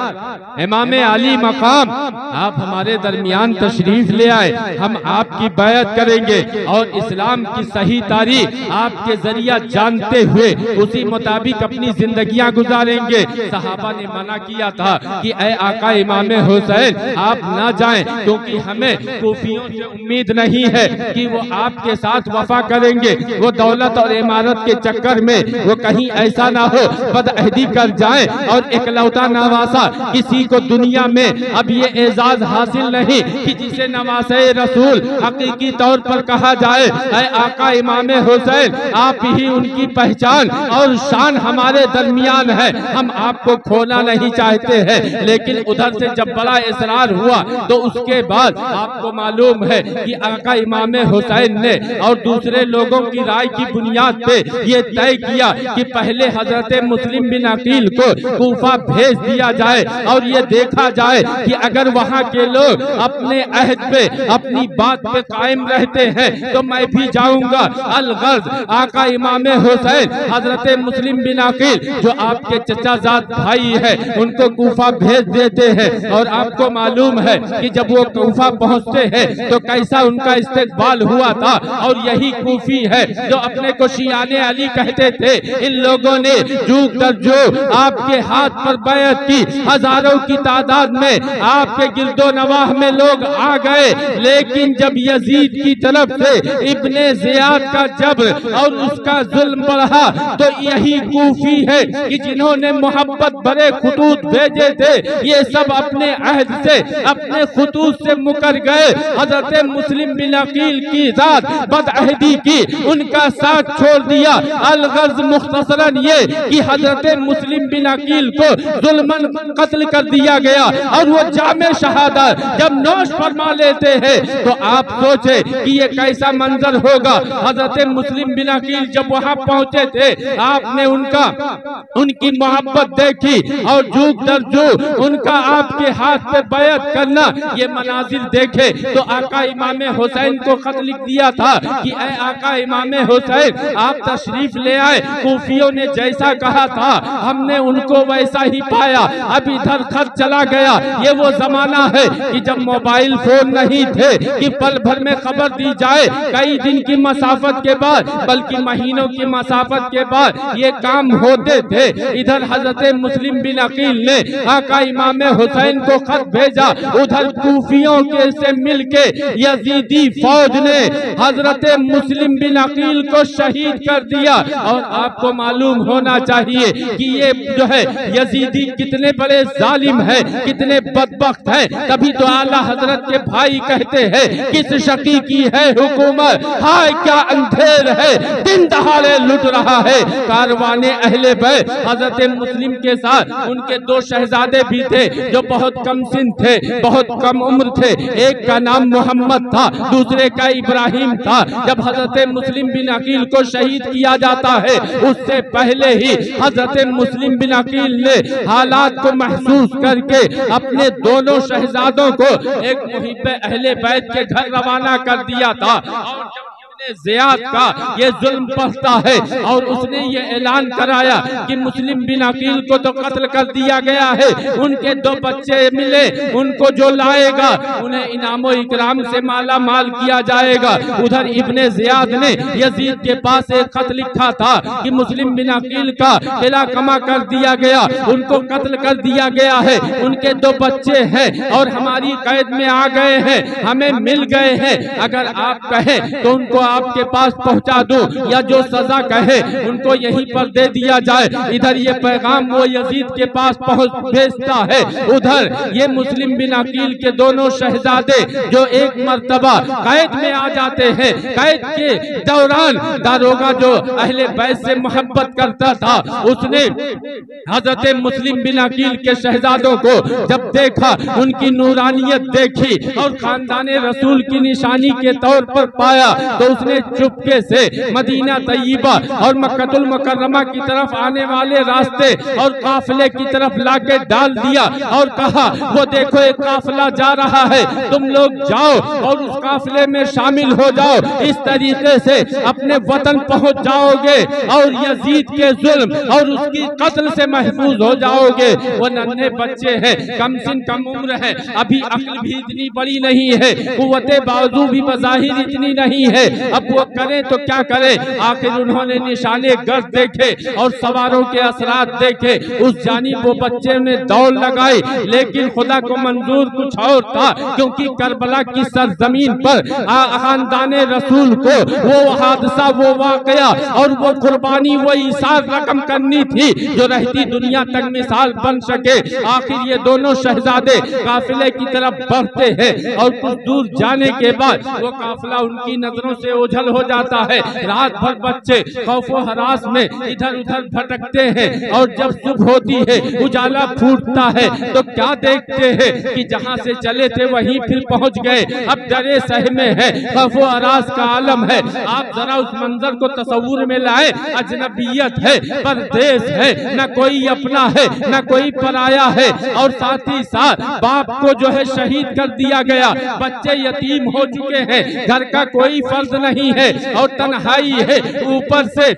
इमाम आली मकाम, आप हमारे दरमियान तशरीफ ले आए, हम आपकी बैअत करेंगे और इस्लाम की सही तारीख आपके जरिया जानते हुए उसी मुताबिक अपनी जिंदगियां गुजारेंगे। सहाबा ने मना किया था कि ऐ आका इमाम हुसैन आप ना जाएं, क्योंकि हमें कूफियों से उम्मीद नहीं है कि वो आपके साथ वफा करेंगे। वो दौलत और इमारत के चक्कर में वो कहीं ऐसा ना हो बदअहदी कर जाए और इकलौता नवासा किसी को दुनिया में अब ये एजाज हासिल नहीं कि जिसे नवासे रसूल हकीकी तौर पर कहा जाए। ऐ आका इमाम हुसैन आप ही उनकी पहचान और शान हमारे दरमियान है, हम आपको खोना नहीं चाहते हैं। लेकिन उधर से जब बड़ा इसरार हुआ तो उसके बाद आपको मालूम है कि आका इमाम हुसैन ने और दूसरे लोगों की राय की बुनियाद पे ये तय किया कि पहले हजरत मुस्लिम बिन अकील को कूफा भेज दिया जाए और ये देखा जाए कि अगर वहाँ के लोग अपने अहद पे अपनी बात पे कायम रहते हैं तो मैं भी जाऊंगा। अलगर्ज आका इमाम हुसैन हजरत मुस्लिम बिन अकील जो आपके चचाजाद भाई है उनको कूफा भेज देते हैं। और आपको मालूम है कि जब वो कूफा पहुँचते हैं तो कैसा उनका इस्तकबाल हुआ था। और यही कूफी है जो अपने को शियाने अली कहते थे। इन लोगों ने जूक दर जो आपके हाथ पर बैअत की, हजारों की तादाद में आपके गिरदो नवाह में लोग आ गए। लेकिन जब यजीद की तरफ से इब्ने ज़ियाद का जबर और उसका जुल्म बढ़ा तो यही कूफी है कि जिन्होंने मोहब्बत भरे खुतूत भेजे थे ये सब अपने अहद से अपने खुतूत से मुकर गए। हजरत मुस्लिम बिन अकील की जात बदअहदी की उनका साथ छोड़ दिया। अलगर्ज मुख्तसरन ये कि हजरत मुस्लिम बिन अकील को जुल्मन कत्ल कर दिया गया और वो जामे शहादत जब नौश फरमा लेते हैं तो आप सोचे कि ये कैसा मंजर होगा। हजरत मुस्लिम बिन अकील जब वहाँ पहुँचे थे आपने उनकी मोहब्बत देखी और जूक दर जो उनका आपके हाथ पे बैअत करना ये मनाजिर देखे तो आका इमाम हुसैन को खत लिख दिया था कि ऐ आका इमाम हुसैन आप तशरीफ ले आए। कूफियों ने जैसा कहा था हमने उनको वैसा ही पाया। अब इधर खत चला गया। ये वो जमाना है कि जब मोबाइल फोन नहीं थे कि पल भर में खबर दी जाए, कई दिन की मसाफत के बाद बल्कि महीनों की मसाफत के बाद ये काम होते थे। इधर हजरत मुस्लिम बिन अकील ने आका इमाम हुसैन को खत भेजा, उधर कूफियों के से मिलके यजीदी फौज ने हजरत मुस्लिम मुस्लिम बिन अकील को शहीद कर दिया। और आपको मालूम होना चाहिए कि ये जो है यजीदी कितने बड़े जालिम है, कितने बदबख्त है। तभी तो आला हजरत के भाई कहते हैं किस शकी की है हुकूमत, हाय क्या अंधेर है, दिन दहाड़े लुट रहा है कारवाने अहले बैत। हजरत मुस्लिम के साथ उनके दो शहजादे भी थे जो बहुत कम सिन थे, बहुत कम उम्र थे। एक का नाम मोहम्मद था, दूसरे का इब्राहिम था। जब हजरत मुस्लिम बिन अकील को शहीद किया जाता है उससे पहले ही हजरत मुस्लिम बिन अकील ने हालात को महसूस करके अपने दोनों शहजादों को एक मुहिब्बे अहले बैत के घर रवाना कर दिया था। और ज़ियाद का ये जुल्म बढ़ता है और उसने ये ऐलान कराया कि मुस्लिम बिन अकील को तो कत्ल कर दिया गया है, उनके दो बच्चे मिले, उनको जो लाएगा उन्हें इनामो इकराम से माला माल किया जाएगा। उधर इब्ने ज़ियाद ने यजीद के पास एक खत लिखा था कि मुस्लिम बिन अकील का किला कमा कर दिया गया, उनको कत्ल कर दिया गया है, उनके दो बच्चे हैं और हमारी कैद में आ गए हैं, हमें मिल गए हैं। अगर आप कहें तो उनको आपके पास पहुंचा दूं या जो सजा कहे उनको यहीं पर दे दिया जाए। इधर ये पैगाम वो यजीद के पास भेजता है। उधर ये मुस्लिम बिन अकील के दोनों शहजादे जो एक मर्तबा कैद में आ जाते हैं, कैद के दौरान दारोगा जो अहले बैत से मोहब्बत करता था उसने हजरत मुस्लिम बिन अकील के शहजादों को जब देखा, उनकी नूरानियत देखी और खानदाने रसूल की निशानी के तौर पर पाया तो उसने चुपके से मदीना तैयबा और मक्कतुल मुकर्रमा की तरफ आने वाले रास्ते और काफिले की तरफ लाके डाल दिया और कहा वो देखो एक काफिला जा रहा है, तुम लोग जाओ और उस काफिले में शामिल हो जाओ। इस तरीके से अपने वतन पहुंच जाओगे और यजीद के जुल्म और उसकी कत्ल से महफूज हो जाओगे। वो नन्हे बच्चे हैं, कम सिन कम उम्र है, अभी अक्ल भी इतनी बड़ी नहीं है, कुव्वते बाजू भी बज़ाहिर इतनी नहीं है। अब वो करें तो क्या करें। आखिर उन्होंने निशाने गर्द देखे और सवारों के असरात देखे, उस जानिब वो बच्चे ने दौड़ लगाई। लेकिन खुदा को मंजूर कुछ और था, क्योंकि करबला की सरजमीन पर खानदाने रसूल को वो हादसा, वो वाकया और वो कुर्बानी, वो ईसार रकम करनी थी जो रहती दुनिया तक मिसाल बन सके। आखिर ये दोनों शहजादे काफिले की तरफ बढ़ते हैं और कुछ दूर जाने के बाद वो काफिला उनकी नजरों से ओझल हो जाता है। रात भर बच्चे खौफो हरास में इधर उधर भटकते हैं और जब सुबह होती है, उजाला फूटता है तो क्या देखते हैं कि जहां से चले थे वहीं फिर पहुंच गए। अब डरे सहमे है, खौफो हरास का आलम है। आप जरा उस मंजर को तस्वुर में लाए, अजनबियत है, परदेश है, न कोई अपना है न कोई पराया है और साथ ही साथ बाप को जो है शहीद कर दिया गया, बच्चे यतीम हो चुके हैं, घर का कोई फर्ज नहीं है और तन्हाई है। ऊपर से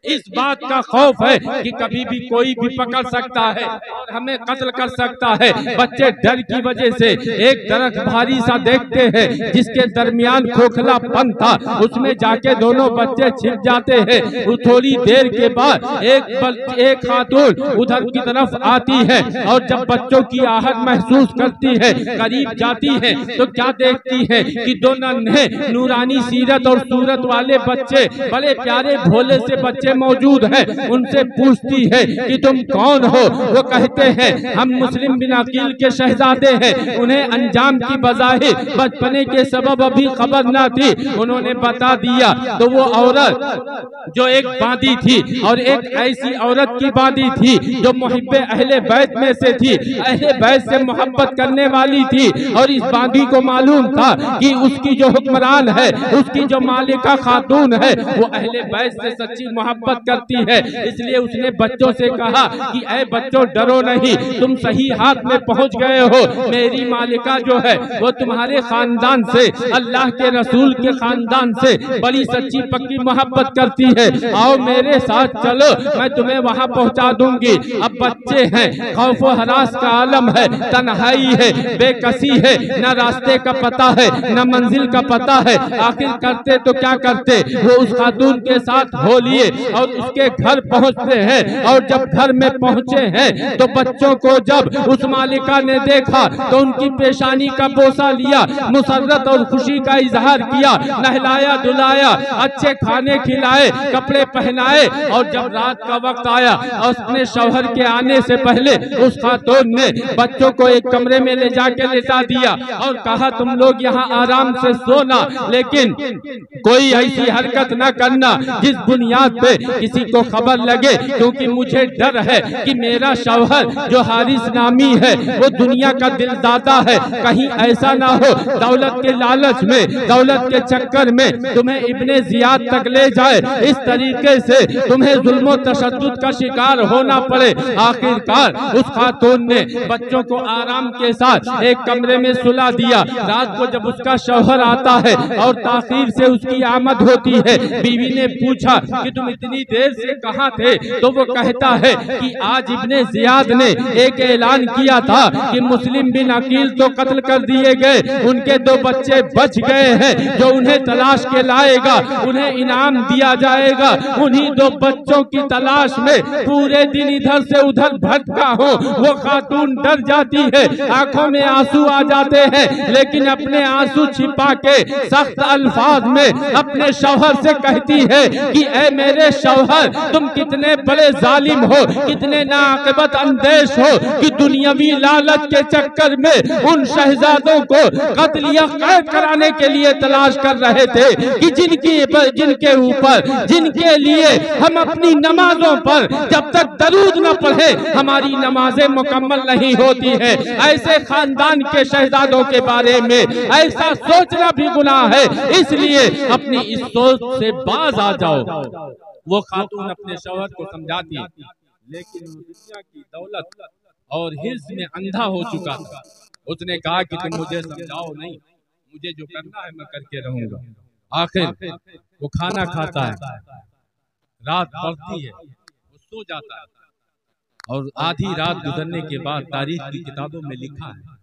इस बात का खौफ है कि कभी भी कोई भी पकड़ सकता है और हमें कत्ल कर सकता है। बच्चे डर की वजह से एक दरख्त भारी सा देखते हैं जिसके दरमियान खोखलापन था, उसमें जाके दोनों बच्चे छिप जाते हैं। थोड़ी देर के बाद एक खातून उधर की तरफ आती है और जब बच्चों की आहट महसूस करती है, करीब जाती है तो क्या देखती है कि दो नन्हे नूरानी सीरत और सूरत वाले बच्चे, बड़े प्यारे भोले से बच्चे मौजूद हैं। उनसे पूछती है कि तुम कौन हो। वो कहते हैं हम मुस्लिम बिन अकील के शहजादे हैं। उन्हें अंजाम की बजाहिर बचपने के सबब अभी खबर न थी, उन्होंने बता दिया। तो वो औरत जो एक बांदी थी और एक ऐसी औरत की बांदी थी जो मुहिब्बे अहले बैत में से थी, अहले बैत से मोहब्बत करने वाली थी और इस बांदी को मालूम था कि उसकी जो हुक्मरान है, उसकी जो मालिका खातून है, वो अहले बैत से सच्ची मोहब्बत करती है। इसलिए उसने बच्चों से कहा कि ऐ बच्चों डरो नहीं, तुम सही हाथ में पहुंच गए हो। मेरी मालिका जो है वो तुम्हारे खानदान से, अल्लाह के रसूल के खानदान से बड़ी सच्ची पक्की मोहब्बत करती है। आओ मेरे साथ चलो, मैं तुम्हें वहां पहुंचा दूंगी। अब बच्चे हैं, खौफो हरास का आलम है, तन्हाई है, बेकसी है, न रास्ते का पता है न मंजिल का पता है। आखिर करते तो क्या करते, वो उस खातून के साथ हो लिए और उसके घर पहुंचते हैं। और जब घर में पहुंचे हैं तो बच्चों को जब उस मालिका ने देखा तो उनकी पेशानी का बोसा लिया, मुसर्रत और खुशी का इजहार किया, नहलाया धुलाया, अच्छे खाने खिलाए, कपड़े पहनाए। और जब रात का वक्त आया और अपने शौहर के आने से पहले उस खातून ने बच्चों को एक कमरे में ले जाके लेटा दिया और कहा तुम लोग यहाँ आराम से सोना, लेकिन कोई ऐसी हरकत न करना जिस बुनियाद पे किसी को खबर लगे, क्योंकि मुझे डर है कि मेरा शौहर जो हारिस नामी है वो दुनिया का दिलदादा है, कहीं ऐसा ना हो दौलत के लालच में, दौलत के चक्कर में तुम्हें इब्ने जियाद तक ले जाए, इस तरीके से तुम्हें जुल्म तशद्दुद का शिकार होना पड़े। आखिरकार उस खातून ने बच्चों को आराम के साथ एक कमरे में सुला दिया। रात को जब उसका शौहर आता है और ताखीर से उसकी आमद होती है, बीवी ने पूछा कि तुम इतनी देर से कहाँ थे, तो वो कहता है कि आज इब्ने जियाद ने एक ऐलान किया था कि मुस्लिम बिन अकील तो कत्ल कर दिए गए, उनके 2 बच्चे बच गए हैं, जो उन्हें तलाश के लाएगा उन्हें इनाम दिया जाएगा। उन्हीं 2 बच्चों की तलाश में पूरे दिन इधर से उधर भटका हूँ। वो खातून डर जाती है, आंखों में आंसू आ जाते हैं, लेकिन अपने आंसू छिपा के सख्त अल्फाज में अपने शौहर से कहती है कि ऐ मेरे शौहर, तुम कितने बड़े जालिम हो, कितने नाअक़िबत अंदेश हो कि दुनियावी लालच के चक्कर में उन शहजादों को कत्ल या कैद कराने के लिए तलाश कर रहे थे कि जिनके ऊपर, जिनके लिए हम अपनी नमाजों पर जब तक दरूद न पढ़े हमारी नमाजें मुकम्मल नहीं होती है। ऐसे खानदान के शहजादों के बारे में ऐसा सोचना भी गुनाह है, इसलिए अपनी इस सोच से बाज आ जाओ। वो खातून अपने शौहर को समझाती, लेकिन दुनिया की दौलत और हिर्स में अंधा हो चुका था। उसने कहा कि तुम मुझे समझाओ नहीं, मुझे जो करना है मैं करके रहूंगा। आखिर वो खाना खाता है, रात पड़ती है, वो सो जाता है, और आधी रात गुजरने के बाद तारीख की किताबों में लिखा है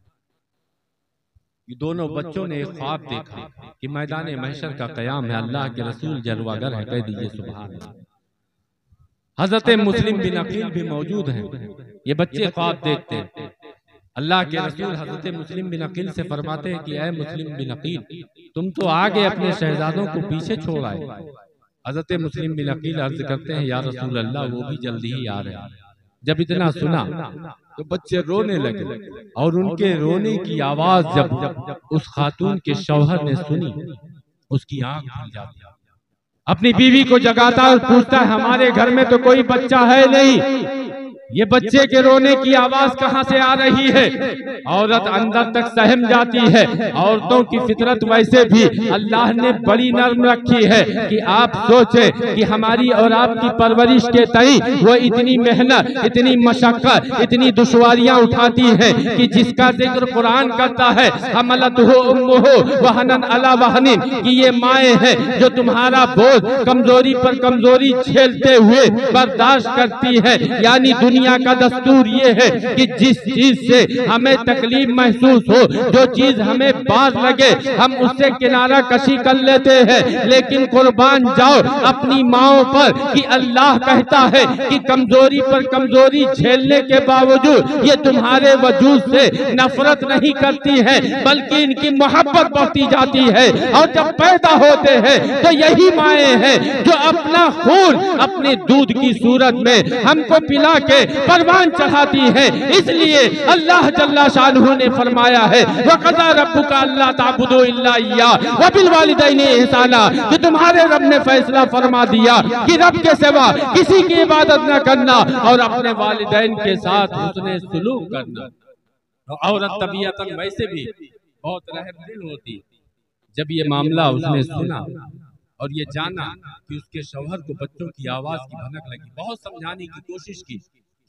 कि दोनों बच्चों ने एक ख्वाब देखा कि मैदान महशर का कयाम है, अल्लाह के रसूल जलवागर है, कह दीजिए सुभान अल्लाह। हजरत मुस्लिम बिन अकील भी मौजूद हैं। ये बच्चे ख्वाब देखते हैं। अल्लाह के रसूल हजरत मुस्लिम बिन अकील से फरमाते हैं कि ऐ मुस्लिम बिन अकील, तुम तो आगे अपने शहजादों को पीछे छोड़ आए। हजरत मुस्लिम बिन अकील अर्ज करते हैं या रसूल अल्लाह, वो भी जल्दी ही आ रहे हैं। जब इतना सुना तो बच्चे रोने लगे, और उनके रोने की आवाज जब उस खातून के शौहर ने सुनी, उसकी आंख खुल जाती। अपनी बीवी को जगाता और पूछता है हमारे घर में तो कोई बच्चा है नहीं, ये बच्चे के रोने की आवाज कहाँ से आ रही है। औरत अंदर तक सहम जाती है। औरतों की फितरत वैसे भी अल्लाह ने बड़ी नर्म रखी है कि आप सोचे कि हमारी और आपकी परवरिश के तई वो इतनी मेहनत, इतनी मशक्कत, इतनी दुश्वारियां उठाती है कि जिसका जिक्र कुरान करता है हमलतहु उम्मुहु वहनन अला वहनिन, कि ये माएँ हैं जो तुम्हारा बोझ कमजोरी पर कमजोरी झेलते हुए बर्दाश्त करती है। यानी दुनिया का दस्तूर ये है कि जिस चीज से हमें तकलीफ महसूस हो, जो चीज हमें बाज लगे, हम उससे किनारा कशी कर लेते हैं। लेकिन कुर्बान जाओ अपनी माओ पर कि अल्लाह कहता है कि कमजोरी पर कमजोरी झेलने के बावजूद ये तुम्हारे वजूद से नफरत नहीं करती है, बल्कि इनकी मोहब्बत बढ़ती जाती है। और जब पैदा होते हैं तो यही माएँ हैं जो अपना खून अपने दूध की सूरत में हमको पिला के परवान चढ़ाती है। इसलिए अल्लाह जल्ला शानहू ने फरमाया है वक़ज़ा रब्बुका अल्ला ताबुदू इल्ला इय्याह व बिल वालिदैनि इहसाना, कि तुम्हारे रब ने फैसला फरमा दिया कि रब के सिवा किसी की इबादत न करना और अपने वालिदैन के साथ हुस्ने सुलूक करना। औरत तबीयतन वैसे भी बहुत रहमदिल होती। जब ये मामला उसने सुना और ये जाना कि उसके शौहर को बच्चों की आवाज की भनक लगी, बहुत समझाने की कोशिश की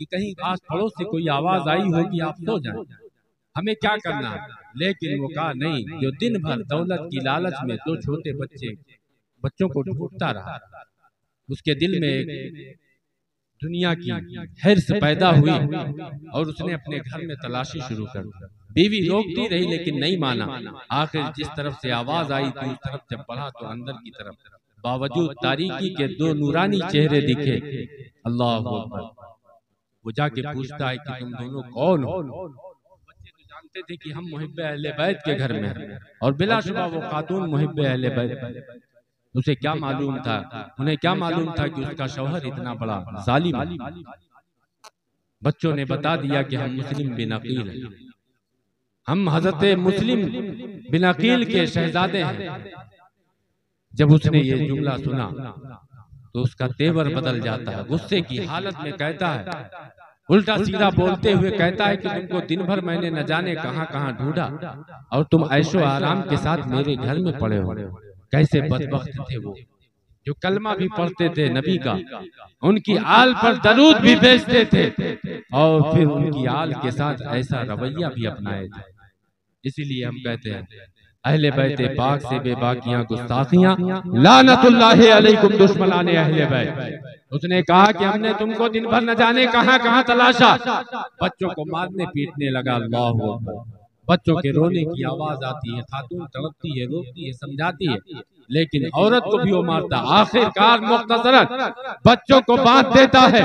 कि कहीं आस पड़ोस से कोई आवाज आई होगी, आप सो जाएं, हमें क्या करना। लेकिन वो कहा नहीं, जो दिन भर दौलत की लालच में 2 छोटे बच्चों को ढूंढता रहा, उसके दिल में एक दुनिया की हिर्स पैदा हुई और उसने अपने घर में तलाशी शुरू कर दी। बीवी रोकती रही लेकिन नहीं माना। आखिर जिस तरफ से आवाज आई थी उस तरफ जब बढ़ा तो अंदर की तरफ बावजूद तारीकी के दो नूरानी चेहरे दिखे। अल्लाह अकबर। वो जाके पूछता है कि तुम दोनों कौन हो? बच्चे तो जानते थे कि हम मुहिब्बे अहले बैत के घर में हैं और बिलाशुबा वो खातून मुहिब्बे अहले बैत। उसे क्या मालूम था, उन्हें क्या मालूम था कि उसका शौहर इतना बड़ा जालिम है। बच्चों ने बता दिया कि हम मुस्लिम बिन अकील हैं, हम हजरत मुस्लिम बिन अकील के शहजादे हैं। जब उसने ये जुमला सुना तो उसका तेवर बदल जाता है। गुस्से की हालत में कहता है, उल्टा सीधा बोलते हुए कहता है कि तुमको दिन भर मैंने न जाने कहां कहां ढूंढा और तुम ऐशो आराम के साथ मेरे घर में पड़े हो। कैसे बदबख्त थे वो जो कलमा भी पढ़ते थे नबी का, उनकी आल पर दरूद भी भेजते थे और फिर उनकी आल के साथ ऐसा रवैया भी अपनाए थे। इसीलिए हम कहते हैं अहले बैते पाक से बेबाकियां गुस्ताखियां लानतुल्लाहि अलैकुम दुश्मनाने अहले बैत। उसने कहा कि हमने तुमको दिन भर न जाने कहां कहां तलाशा। बच्चों को मारने पीटने लगा। अल्लाहु अकबर। बच्चों के रोने की आवाज आती है, खातून तड़पती है, रोती है, समझाती है, लेकिन औरत को भी वो मारता। आखिरकार मुख्तसरन बच्चों को बांध देता है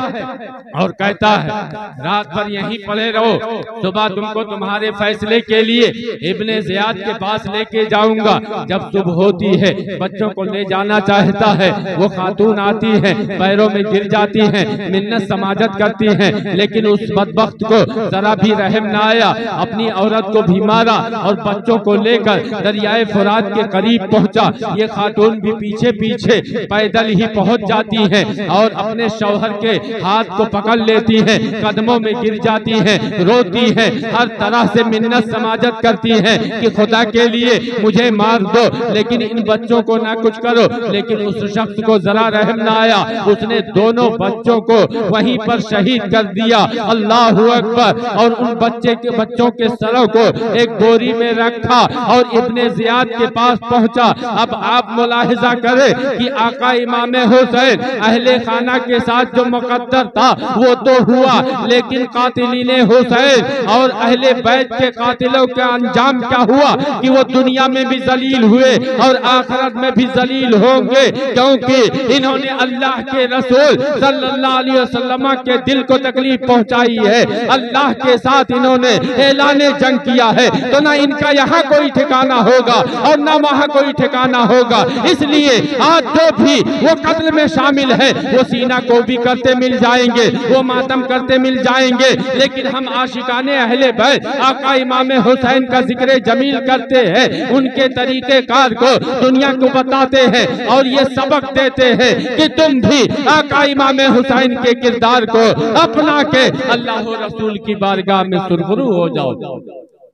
और कहता है रात भर यहीं पड़े रहो, सुबह तुमको तुम्हारे फैसले के लिए इब्ने ज़ियाद के पास लेके जाऊंगा। जब सुबह होती है बच्चों को ले जाना चाहता है, वो खातून आती है, पैरों में गिर जाती है, मिन्नत समाजत करती है, लेकिन उस बदबख्त को जरा भी रहम न आया। अपनी औरत को भी मारा और बच्चों को लेकर दरियाए फुरात के करीब पहुंचा। ये खातून भी पीछे पीछे पैदल ही पहुंच जाती हैं और अपने शौहर के हाथ को पकड़ लेती हैं, कदमों में गिर जाती हैं, रोती हैं, हर तरह से मिन्नत समाजत करती हैं कि खुदा के लिए मुझे मार दो, लेकिन इन बच्चों को ना कुछ करो। लेकिन उस शख्स को जरा रहम ना आया, उसने दोनों बच्चों को वहीं पर शहीद कर दिया। अल्लाहु अकबर। और उन बच्चों के सरों को एक बोरी में रखा और इब्ने ज़ियाद के पास पहुंचा। अब आप मुलाहिजा करें कि आका इमाम हुसैन अहले खाना के साथ जो मुकद्दर था वो तो हुआ, लेकिन कातिलीने हुसैन और अहले बैत के कातिलों का अंजाम क्या हुआ कि वो दुनिया में भी जलील हुए और आखिरत में भी जलील होंगे, क्योंकि इन्होंने अल्लाह के रसूल सल्लल्लाहु अलैहि वसल्लम के दिल को तकलीफ पहुंचाई है। अल्लाह के साथ इन्होंने ऐलाने जंग किया है, तो ना इनका यहाँ कोई ठिकाना होगा और ना वहाँ कोई ठिकाना होगा। इसलिए आज जो भी वो कत्ल में शामिल है वो सीना को भी करते मिल जाएंगे, वो मातम करते मिल जाएंगे, लेकिन हम आशिकाने अहले बैत आका इमाम हुसैन का जिक्र जमील करते हैं, उनके तरीके कार को दुनिया को बताते हैं और ये सबक देते हैं कि तुम भी आका इमाम हुसैन के किरदार को अपना के अल्लाह रसूल की बारगाह में सुरखरू हो जाओ।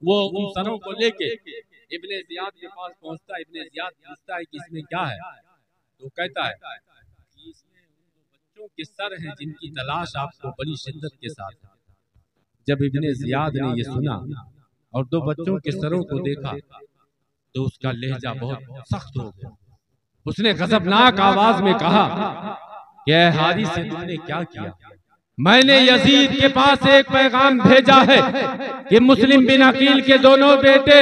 वो उन सरों को लेके इब्ने ज़ियाद के पास पहुंचता है। इब्ने ज़ियाद पूछता है कि इसमें क्या है, तो कहता है कि इसमें बच्चों के सर हैं जिनकी तलाश आपको बड़ी शिद्दत के साथ है। जब इब्ने ज़ियाद ने ये सुना और दो बच्चों के सरों को देखा तो उसका लहजा बहुत सख्त हो गया। उसने गजबनाक आवाज में कहा कि हारिस से तुमने क्या किया? मैंने यजीद के पास एक पैगाम भेजा है कि मुस्लिम बिन अकील के दोनों बेटे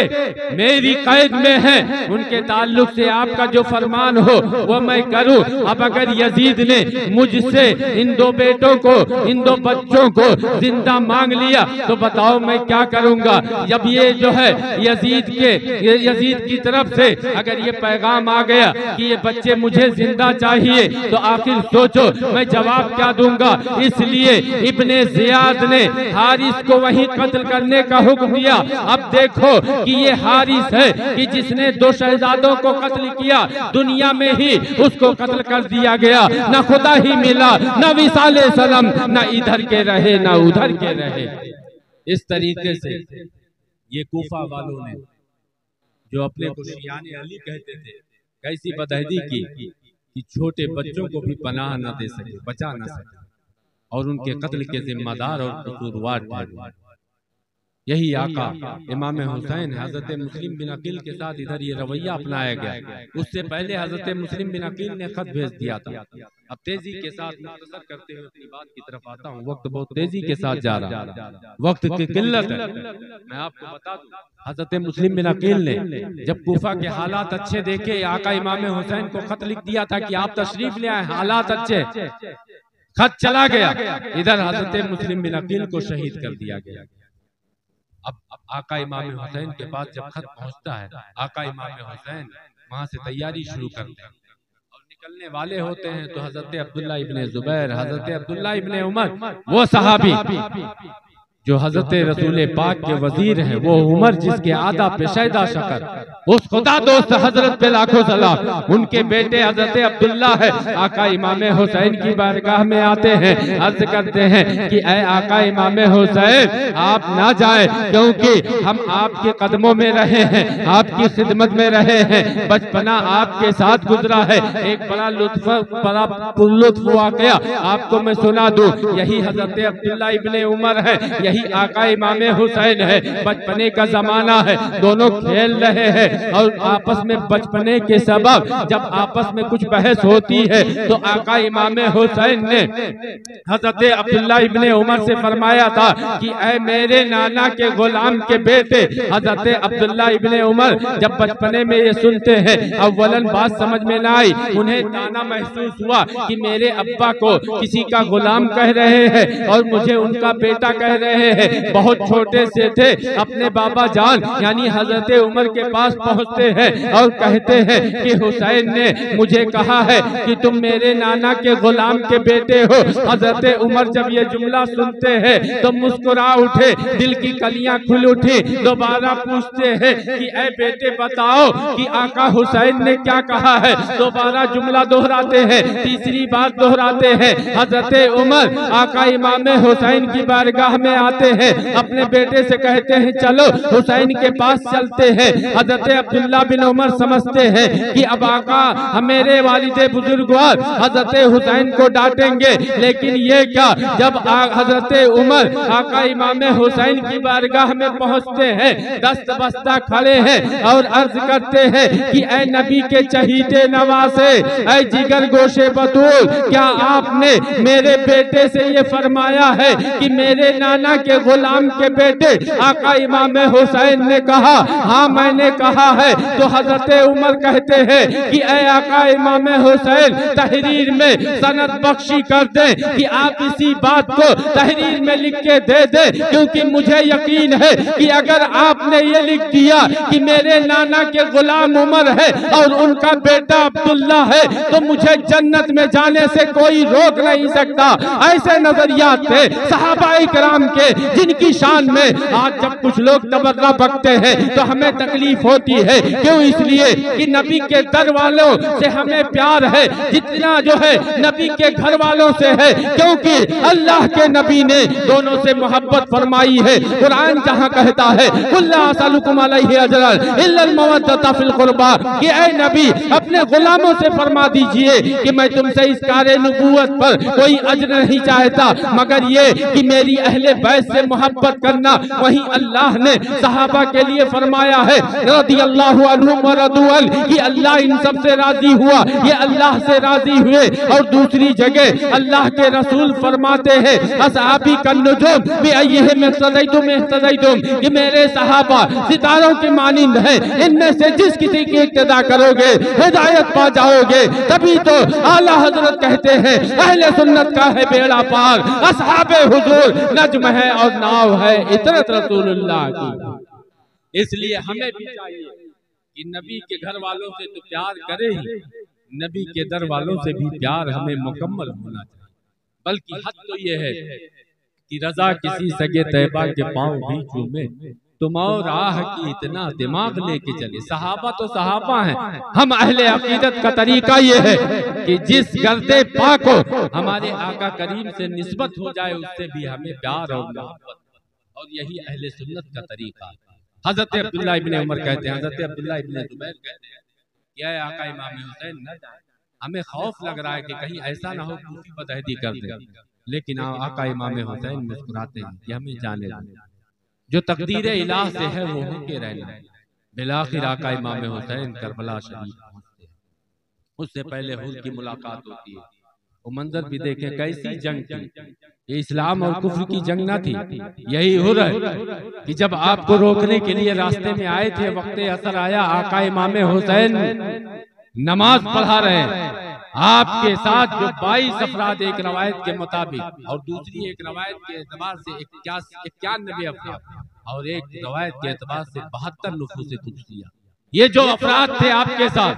मेरी कैद में हैं, उनके ताल्लुक से आपका जो फरमान हो वो मैं करूं। अब अगर यजीद ने मुझसे इन दो बेटों को, इन दो बच्चों को जिंदा मांग लिया तो बताओ मैं क्या करूंगा। जब ये जो है यजीद की तरफ से अगर ये पैगाम आ गया कि ये बच्चे मुझे जिंदा चाहिए तो आखिर सोचो मैं जवाब क्या दूंगा। इसलिए इब्ने ज़ियाद ने हारिस को वहीं कत्ल करने का हुक्म दिया। अब देखो कि ये हारिस है कि जिसने दो शहजादों को कत्ल किया, दुनिया में ही उसको कत्ल कर दिया गया, न खुदा ही मिला, न विसाले सलम, न इधर के रहे न उधर के रहे। इस तरीके से ये कूफा वालों ने जो अपने को शियाने अली कहते थे, कैसी बदहदी की कि छोटे बच्चों को भी पनाह न दे सके, बचा न सके और उनके कत्ल के जिम्मेदार और कसूरवार ठहरे। यही आका इमाम हुसैन हजरत मुस्लिम बिन अकील के साथ इधर ये रवैया अपनाया गया। उससे पहले हजरत मुस्लिम बिन अकील ने खत भेज दिया था। अब तेजी के साथ मुख्तसर करते हुए अपनी बात की तरफ आता हूँ, वक्त बहुत तेजी के साथ जा रहा है, वक्त की किल्लत है। मैं आपको बता दूं, हजरत मुस्लिम बिन अकील ने जब कूफा के हालात अच्छे देखे, आका इमाम हुसैन को खत लिख दिया था कि आप तशरीफ ले आए, हालात अच्छे, खत चला गया, इधर हजरत मुस्लिम बिन अकील को शहीद कर दिया गया। अब आका इमाम हुसैन के पास जब खत पहुंचता है, आका इमाम हुसैन वहां से तैयारी शुरू करते हैं और निकलने वाले होते हैं तो हजरत अब्दुल्ला इब्ने जुबैर, हजरत अब्दुल्ला इब्ने उमर, वो सहाबी जो हजरत रसूल पाक के वजीर हैं, वो उमर जिसके आदा पेशायदा शकर, उस खुदा दोस्त हजरत पे लाखों सलाम, उनके बेटे हजरत अब्दुल्ला है, आका इमाम हुसैन की बारगाह में आते हैं, अर्ज करते हैं कि ऐ आका इमाम हुसैन आप ना जाए, क्योंकि हम आपके कदमों में रहे हैं, आपकी खिदमत में रहे हैं, बचपना आपके साथ गुजरा है। एक बड़ा लुत्फ वाकया आपको मैं सुना दूं, यही हजरत अब्दुल्ला इब्ने उमर है, यही आका इमाम हुसैन है। बचपने का जमाना है, दोनों खेल रहे हैं और आपस में बचपने के सबब जब आपस में कुछ बहस होती है तो आका इमाम हुसैन ने हजरत अब्दुल्ला इब्ने उमर से फरमाया था कि ऐ मेरे नाना के गुलाम के बेटे। हजरत अब्दुल्ला इब्ने उमर जब बचपने में ये सुनते हैं, अव्वलन बात समझ में ना आई, उन्हें ताना महसूस हुआ कि मेरे अब्बा को किसी का गुलाम कह रहे हैं और मुझे उनका बेटा कह रहे हैं। बहुत छोटे से थे, अपने बाबा जान यानी हजरत उमर के पास पहुंचते हैं और कहते हैं कि हुसैन ने मुझे कहा है कि तुम मेरे नाना के गुलाम के बेटे हो। हजरत उमर जब ये जुमला सुनते हैं तो मुस्कुरा उठे, दिल की कलियां खुल उठी, दोबारा पूछते हैं कि ऐ बेटे बताओ कि आका हुसैन ने क्या कहा है। दोबारा जुमला दोहराते हैं, तीसरी बात दोहराते हैं। हजरत उमर आका इमाम हुसैन की बारगाह में आते हैं, अपने बेटे से कहते हैं चलो हुसैन के पास चलते हैं। हजरत अब्दुल्ला बिन उमर समझते हैं कि अब आका मेरे वालिदे बुजुर्गवार हजरत हुसैन को डांटेंगे, लेकिन ये क्या, जब हजरत उमर आका इमाम हुसैन की बारगाह में पहुंचते हैं, दस्त बस्ता खड़े हैं और अर्ज करते हैं कि ऐ नबी के चहीते नवासे, ऐ जिगर गोशे बतूल, क्या आपने मेरे बेटे से ये फरमाया है कि मेरे नाना के गुलाम के बेटे आका इमाम हुसैन ने कहा हाँ मैंने कहा है। तो हजरत उमर कहते हैं कि ऐ आका इमाम हुसैन तहरीर में सनद बख्शी कर दें कि आप इसी बात को तहरीर में लिख के दे दें, क्योंकि मुझे यकीन है कि अगर आपने ये लिख दिया कि मेरे नाना के गुलाम उमर है और उनका बेटा अब्दुल्ला है तो मुझे जन्नत में जाने से कोई रोक नहीं सकता। ऐसे नजरियात थे सहाबाए किराम के, जिनकी शान में आज जब कुछ लोग तबर्रा बकते हैं तो हमें तकलीफ होती है। क्यों? इसलिए कि नबी के दर वालों से हमें प्यार है जितना जो है नबी के घर वालों से है, क्योंकि अल्लाह के नबी ने दोनों से मोहब्बत फरमाई है। कुरान जहाँ कहता है कुल्ला असलुकुम अलैहि अजरन इल्लल मवद्दता फिल कुर्बा, कि ऐ नबी अपने गुलामों से फरमा दीजिए कि मैं तुमसे इस कार्य नबूवत पर कोई अजर नहीं चाहता मगर ये कि मेरी अहले बैत से मोहब्बत करना। वहीं अल्लाह ने सहाबा के लिए फरमाया है रदियल्लाहु अन्हुम व रदू अन, कि अल्लाह इन सब से राजी हुआ, ये अल्लाह से राजी हुए। और दूसरी जगह अल्लाह के रसूल फरमाते हैं असहाबी कन्नुजुम बिअय्यिहिम इह्तदैतुम इह्तदैतुम, कि मेरे सहाबा सितारों के मानिंद हैं, इनमें से जिस किसी की इक्तदा करोगे हिदायत पा जाओगे। तभी तो आला हजरत कहते हैं अहले सुन्नत का है बेड़ा पार, असहाबे हुजूर नज्म है और नाव है इतरत रसूलुल्लाह की। इसलिए हमें भी चाहिए कि नबी के घर वालों से तो प्यार करें ही, नबी के दर वालों से भी प्यार हमें मुकम्मल होना चाहिए। बल्कि हद तो ये है कि रजा किसी सगे तैयबा के पांव भी चूमे, तुम और राह की इतना दिमाग लेके चले। सहाबा तो सहाबा हैं, हम अहले अकीदत का तरीका ये है कि जिस गर्दे पाक को हमारे आका करीम से निस्बत हो जाए उससे भी हमें प्यार और मोहब्बत, और यही अहले सुन्नत का तरीका। हजरत अब्दुल्ला इब्ने उमर कहते हैं, हजरत अब्दुल्ला इब्ने जुबैर कहते हैं कि ऐ आका इमाम हुसैन न जाए, हमें खौफ लग रहा है कि कहीं ऐसा ना हो कूफी बदहदी कर दे। लेकिन आका इमाम हुसैन मुस्कुराते हैं कि हमें जाने दें, जो तकदीर इलाह से है वो होके रहना। बिलाखिर आका इमाम हुसैन करबला शरीफ पहुंचते हैं। उससे पहले हुर की मुलाकात होती है। वो मंजर भी देखे, कैसी जंग थी। ये इस्लाम और कुफ्र की जंग ना थी, यही हुर है कि जब आपको रोकने के लिए रास्ते में आए थे, वक्त असर आया, आका इमाम हुसैन नमाज पढ़ा रहे हैं। आपके साथ जो 22 अफराद एक रवायत के मुताबिक और दूसरी एक रवायत के एतबार से 91 अफराद और एक रवायत के एतबार से 72 नुफूस कुदसिया, ये जो अफराद थे आपके साथ,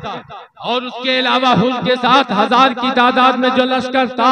और उसके अलावा हुल के साथ 1000 की तादाद में जो लश्कर था,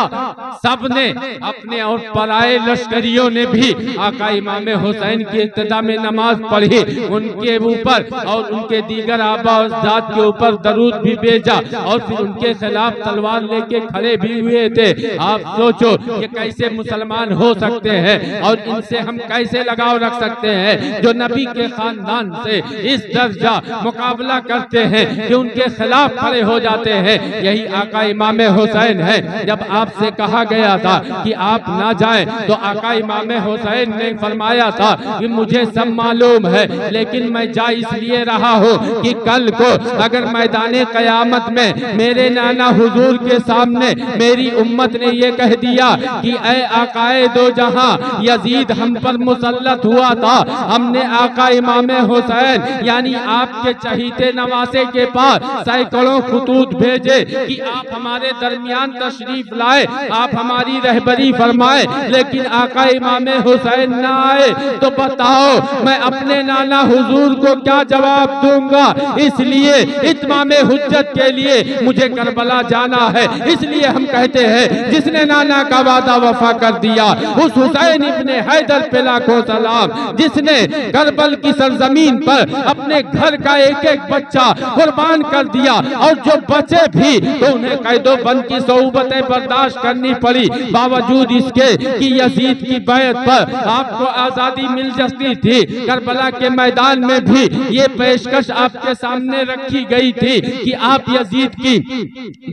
सबने अपने और पराए लश्करियों ने भी आका इमाम हुसैन की इब्तिदा में नमाज पढ़ी, उनके ऊपर और उनके दीगर आबा अजदाद के ऊपर दरूद भी भेजा और फिर उनके खिलाफ तलवार लेके खड़े भी हुए थे। आप सोचो कि कैसे मुसलमान हो सकते हैं और इनसे हम कैसे लगाव रख सकते हैं जो नबी के खानदान से इस दर्जा मुकाबला करते हैं कि उनके खिलाफ खड़े हो जाते हैं। यही आका इमाम हुसैन है। जब आपसे कहा गया था कि आप ना जाएं, तो आका इमाम हुसैन ने फरमाया था कि मुझे सब मालूम है, लेकिन मैं जा इसलिए रहा हूँ कि कल को अगर मैदान कयामत में मेरे नाना हुजूर के सामने मेरी उम्मत ने ये कह दिया कि ऐ आकाए दो जहां, यजीद हम पर मुसल्लत हुआ था, हमने आका इमाम हुसैन यानी आपके चहीते नवासे के पास सैकड़ों खतूत भेजे कि आप हमारे दरमियान तशरीफ लाए, आप हमारी रहबरी फरमाए, लेकिन आका इमाम हुसैन ना आए, तो बताओ मैं अपने नाना हुजूर को क्या जवाब दूंगा। इसलिए इत्माम हुज्जत के लिए मुझे करबला जाना है। इसलिए हम कहते हैं जिसने नाना का वादा वफा कर दिया, उस हुसैन इब्ने हैदर पे लाखों सलाम, जिसने करबल की सरजमीन पर अपने घर का एक एक बच्चा कुर्बान कर दिया और जो बचे भी तो उन्हें कैदो बंद की सोबतें बर्दाश्त करनी पड़ी, बावजूद इसके कि यजीद की बैत पर आपको आजादी मिल सकती थी। करबला के मैदान में भी ये पेशकश आपके सामने रखी गई थी कि आप यजीद की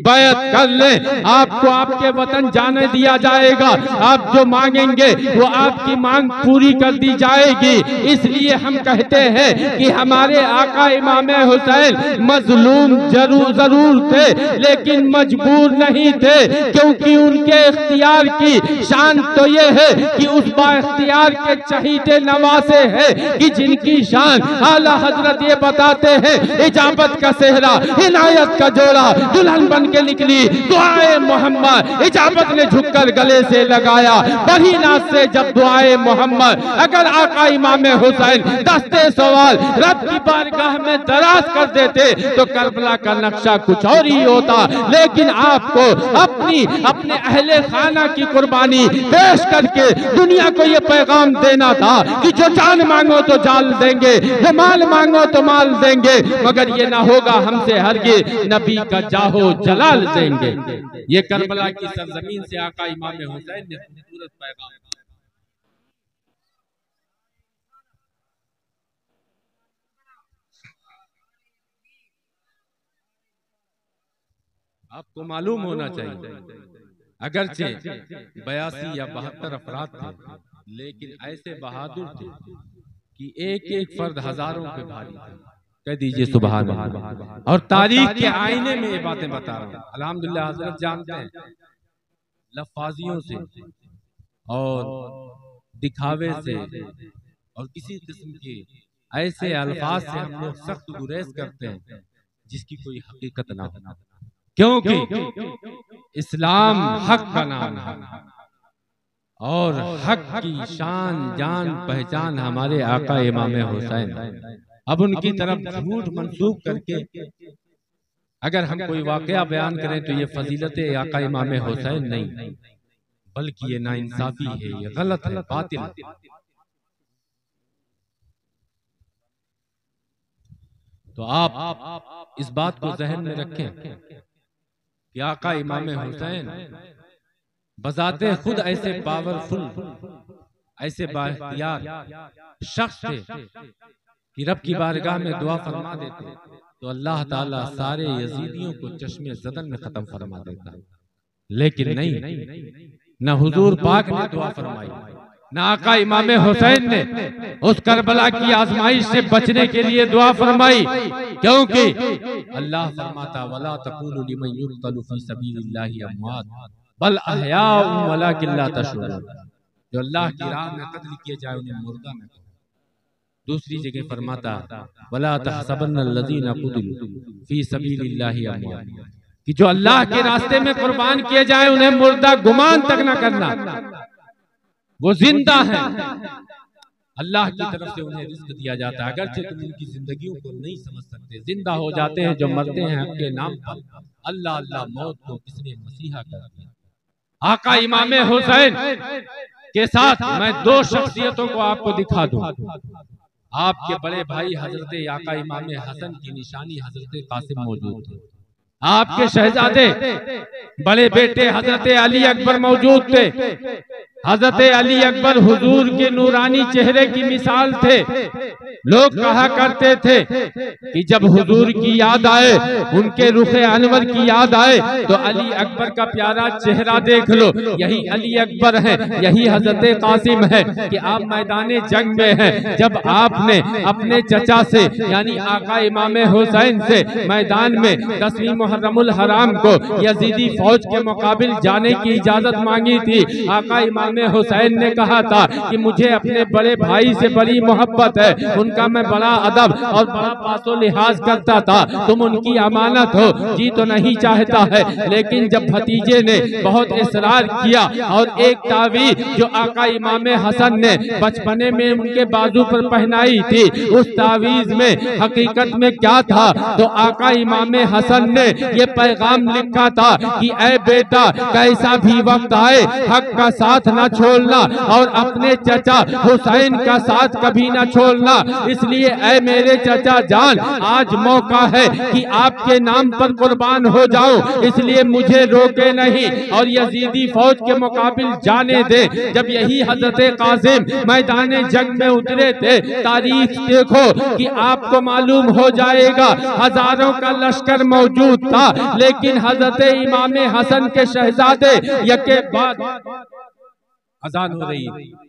बैत कर लें, आपको आपके वतन जाने दिया जाएगा, आप जो मांगेंगे वो आपकी मांग पूरी कर दी जाएगी। इसलिए हम कहते हैं कि हमारे आका इमाम हुसैन मजलूम जरूर थे, लेकिन मजबूर नहीं थे, क्योंकि उनके इख्तियार की शान तो ये है कि उस बाइख्तियार के चहीते नवासे हैं कि जिनकी शान आला हजरत ये बताते हैं, इजाबत का सेहरा इनायत का जोड़ा दुल्हन बन के निकली दुआए मोहम्मद, इजाबत ने झुककर गले से लगाया बड़ी नाज से जब दुआए मोहम्मद। अगर आका इमाम हुसैन दस्ते सवाल रब की बारगाह में दराज कर देते तो करबला का नक्शा कुछ और ही होता, लेकिन आपको अपने अहले खाना की कुर्बानी पेश करके दुनिया को ये पैगाम देना था कि जो जान मांगो तो जान देंगे, जो माल मांगो तो माल देंगे, मगर ये ना होगा हमसे हरगिज़, नबी का जाहो जलाल देंगे। ये करबला की सरजमीन से आका इमाम हुसैन ने खूबसूरत पैगाम। आपको मालूम होना चाहिए अगरचे 82 या 72 अफराद थे, लेकिन ऐसे बहादुर थे कि एक एक फर्द हजारों पे भारी थे। कह दीजिए सुभान अल्लाह। और तारीख के आईने में ये बातें बता रहा हूँ। अल्हम्दुलिल्लाह हजरत जानते हैं लफ्ज़ियों से और दिखावे से और किसी किस्म के ऐसे अल्फाज से हम लोग सख्त गुरेज करते हैं जिसकी कोई हकीकत ना हो, क्योंकि इस्लाम हक का नाम है और हक की शान जान पहचान हमारे आका इमाम हुसैन। अब उनकी तरफ झूठ मंसूब करके अगर हम कोई वाकया बयान करें तो ये फजीलत आका इमाम हुसैन नहीं, बल्कि ये नाइंसाफी है, ये गलत है, बातिल है। तो आप इस बात को जहन में रखें कि आका इमाम हुसैन बजाते खुद ऐसे पावरफुल, ऐसे बाइख्तियार शख्स थे कि रब की बारगाह में दुआ फरमा देते तो अल्लाह ताला सारे यजीदियों को चश्मे ज़दन में खत्म फरमा देता। लेकिन नहीं, न हुजूर पाक ने दुआ फरमाई, ना आका इमाम हुसैन ने उस करबला की आजमाइश से बचने के लिए दुआ फरमाई, क्योंकि अल्लाह फरमाता वला तक़ूलू लिमन युक़तलु फ़ी सबीलिल्लाहि अमवात बल अहयाउन वलाकिन ला तशऊरून। जो अल्लाह की राह में कत्ल किए जाए उन्हें मुर्दा न कहो। दूसरी जगह फरमाता वला तहसबन्नल्लज़ीना क़ुतिलू फ़ी सबीलिल्लाहि अमवात, कि जो अल्लाह के रास्ते में कुर्बान किए जाए उन्हें मुर्दा गुमान तक न करना, वो जिंदा है। अल्लाह की तरफ से उन्हें रिज़्क़ दिया जाता है, अगरचे तुम उनकी जिंदगियों को नहीं समझ सकते। जिंदा हो जाते हैं जो मरते हैं आपके नाम पर। अल्लाह अल्लाह मौत को किसने मसीहा कर दिया। आका इमाम हुसैन के साथ मैं दो शख्सियतों को आपको दिखा दूं। आपके बड़े भाई हजरत आका इमाम हसन की निशानी हजरत कासिम मौजूद थे। आपके शहजादे बड़े बेटे हजरत अली अकबर मौजूद थे। हजरत अली अकबर हुजूर के नूरानी चेहरे की मिसाल थे। लोग कहा करते थे कि जब हुजूर की याद आए, उनके रुखे अनवर की याद आए, तो अली अकबर का प्यारा चेहरा देख लो, यही अली अकबर है, यही हजरत कासिम है कि आप मैदान जंग में हैं। जब आपने अपने चचा से यानी आका इमाम हुसैन से मैदान में 10वीं मुहर्रमुल हराम को यजीदी फौज के मुकाबिल जाने की इजाजत मांगी थी, आका इमाम हुसैन ने कहा था कि मुझे अपने बड़े भाई से बड़ी मोहब्बत है, उनका मैं बड़ा अदब और बड़ा पासो लिहाज करता था, तुम उनकी अमानत हो, जी तो नहीं चाहता है। लेकिन जब भतीजे ने बहुत इसरार किया और एक तावीज़ जो आका इमाम हसन ने बचपने में उनके बाजू पर पहनाई थी, उस तावीज़ में हकीकत में क्या था, तो आका इमाम हसन ने ये पैगाम लिखा था कि ऐ बेटा, कैसा भी वक्त आए हक का साथ न छोड़ना और अपने चचा हुसैन का साथ कभी न छोड़ना। इसलिए ऐ मेरे चचा जान, आज मौका है कि आपके नाम पर कुर्बान हो जाऊं, इसलिए मुझे रोके नहीं और यजीदी फौज के मुकाबिल जाने दे। जब यही हजरत कासिम मैदान जंग में उतरे थे, तारीख देखो कि आपको मालूम हो जाएगा हजारों का लश्कर मौजूद था, लेकिन हजरत इमाम हसन के शहजादे यके बाद अजान हो रही है।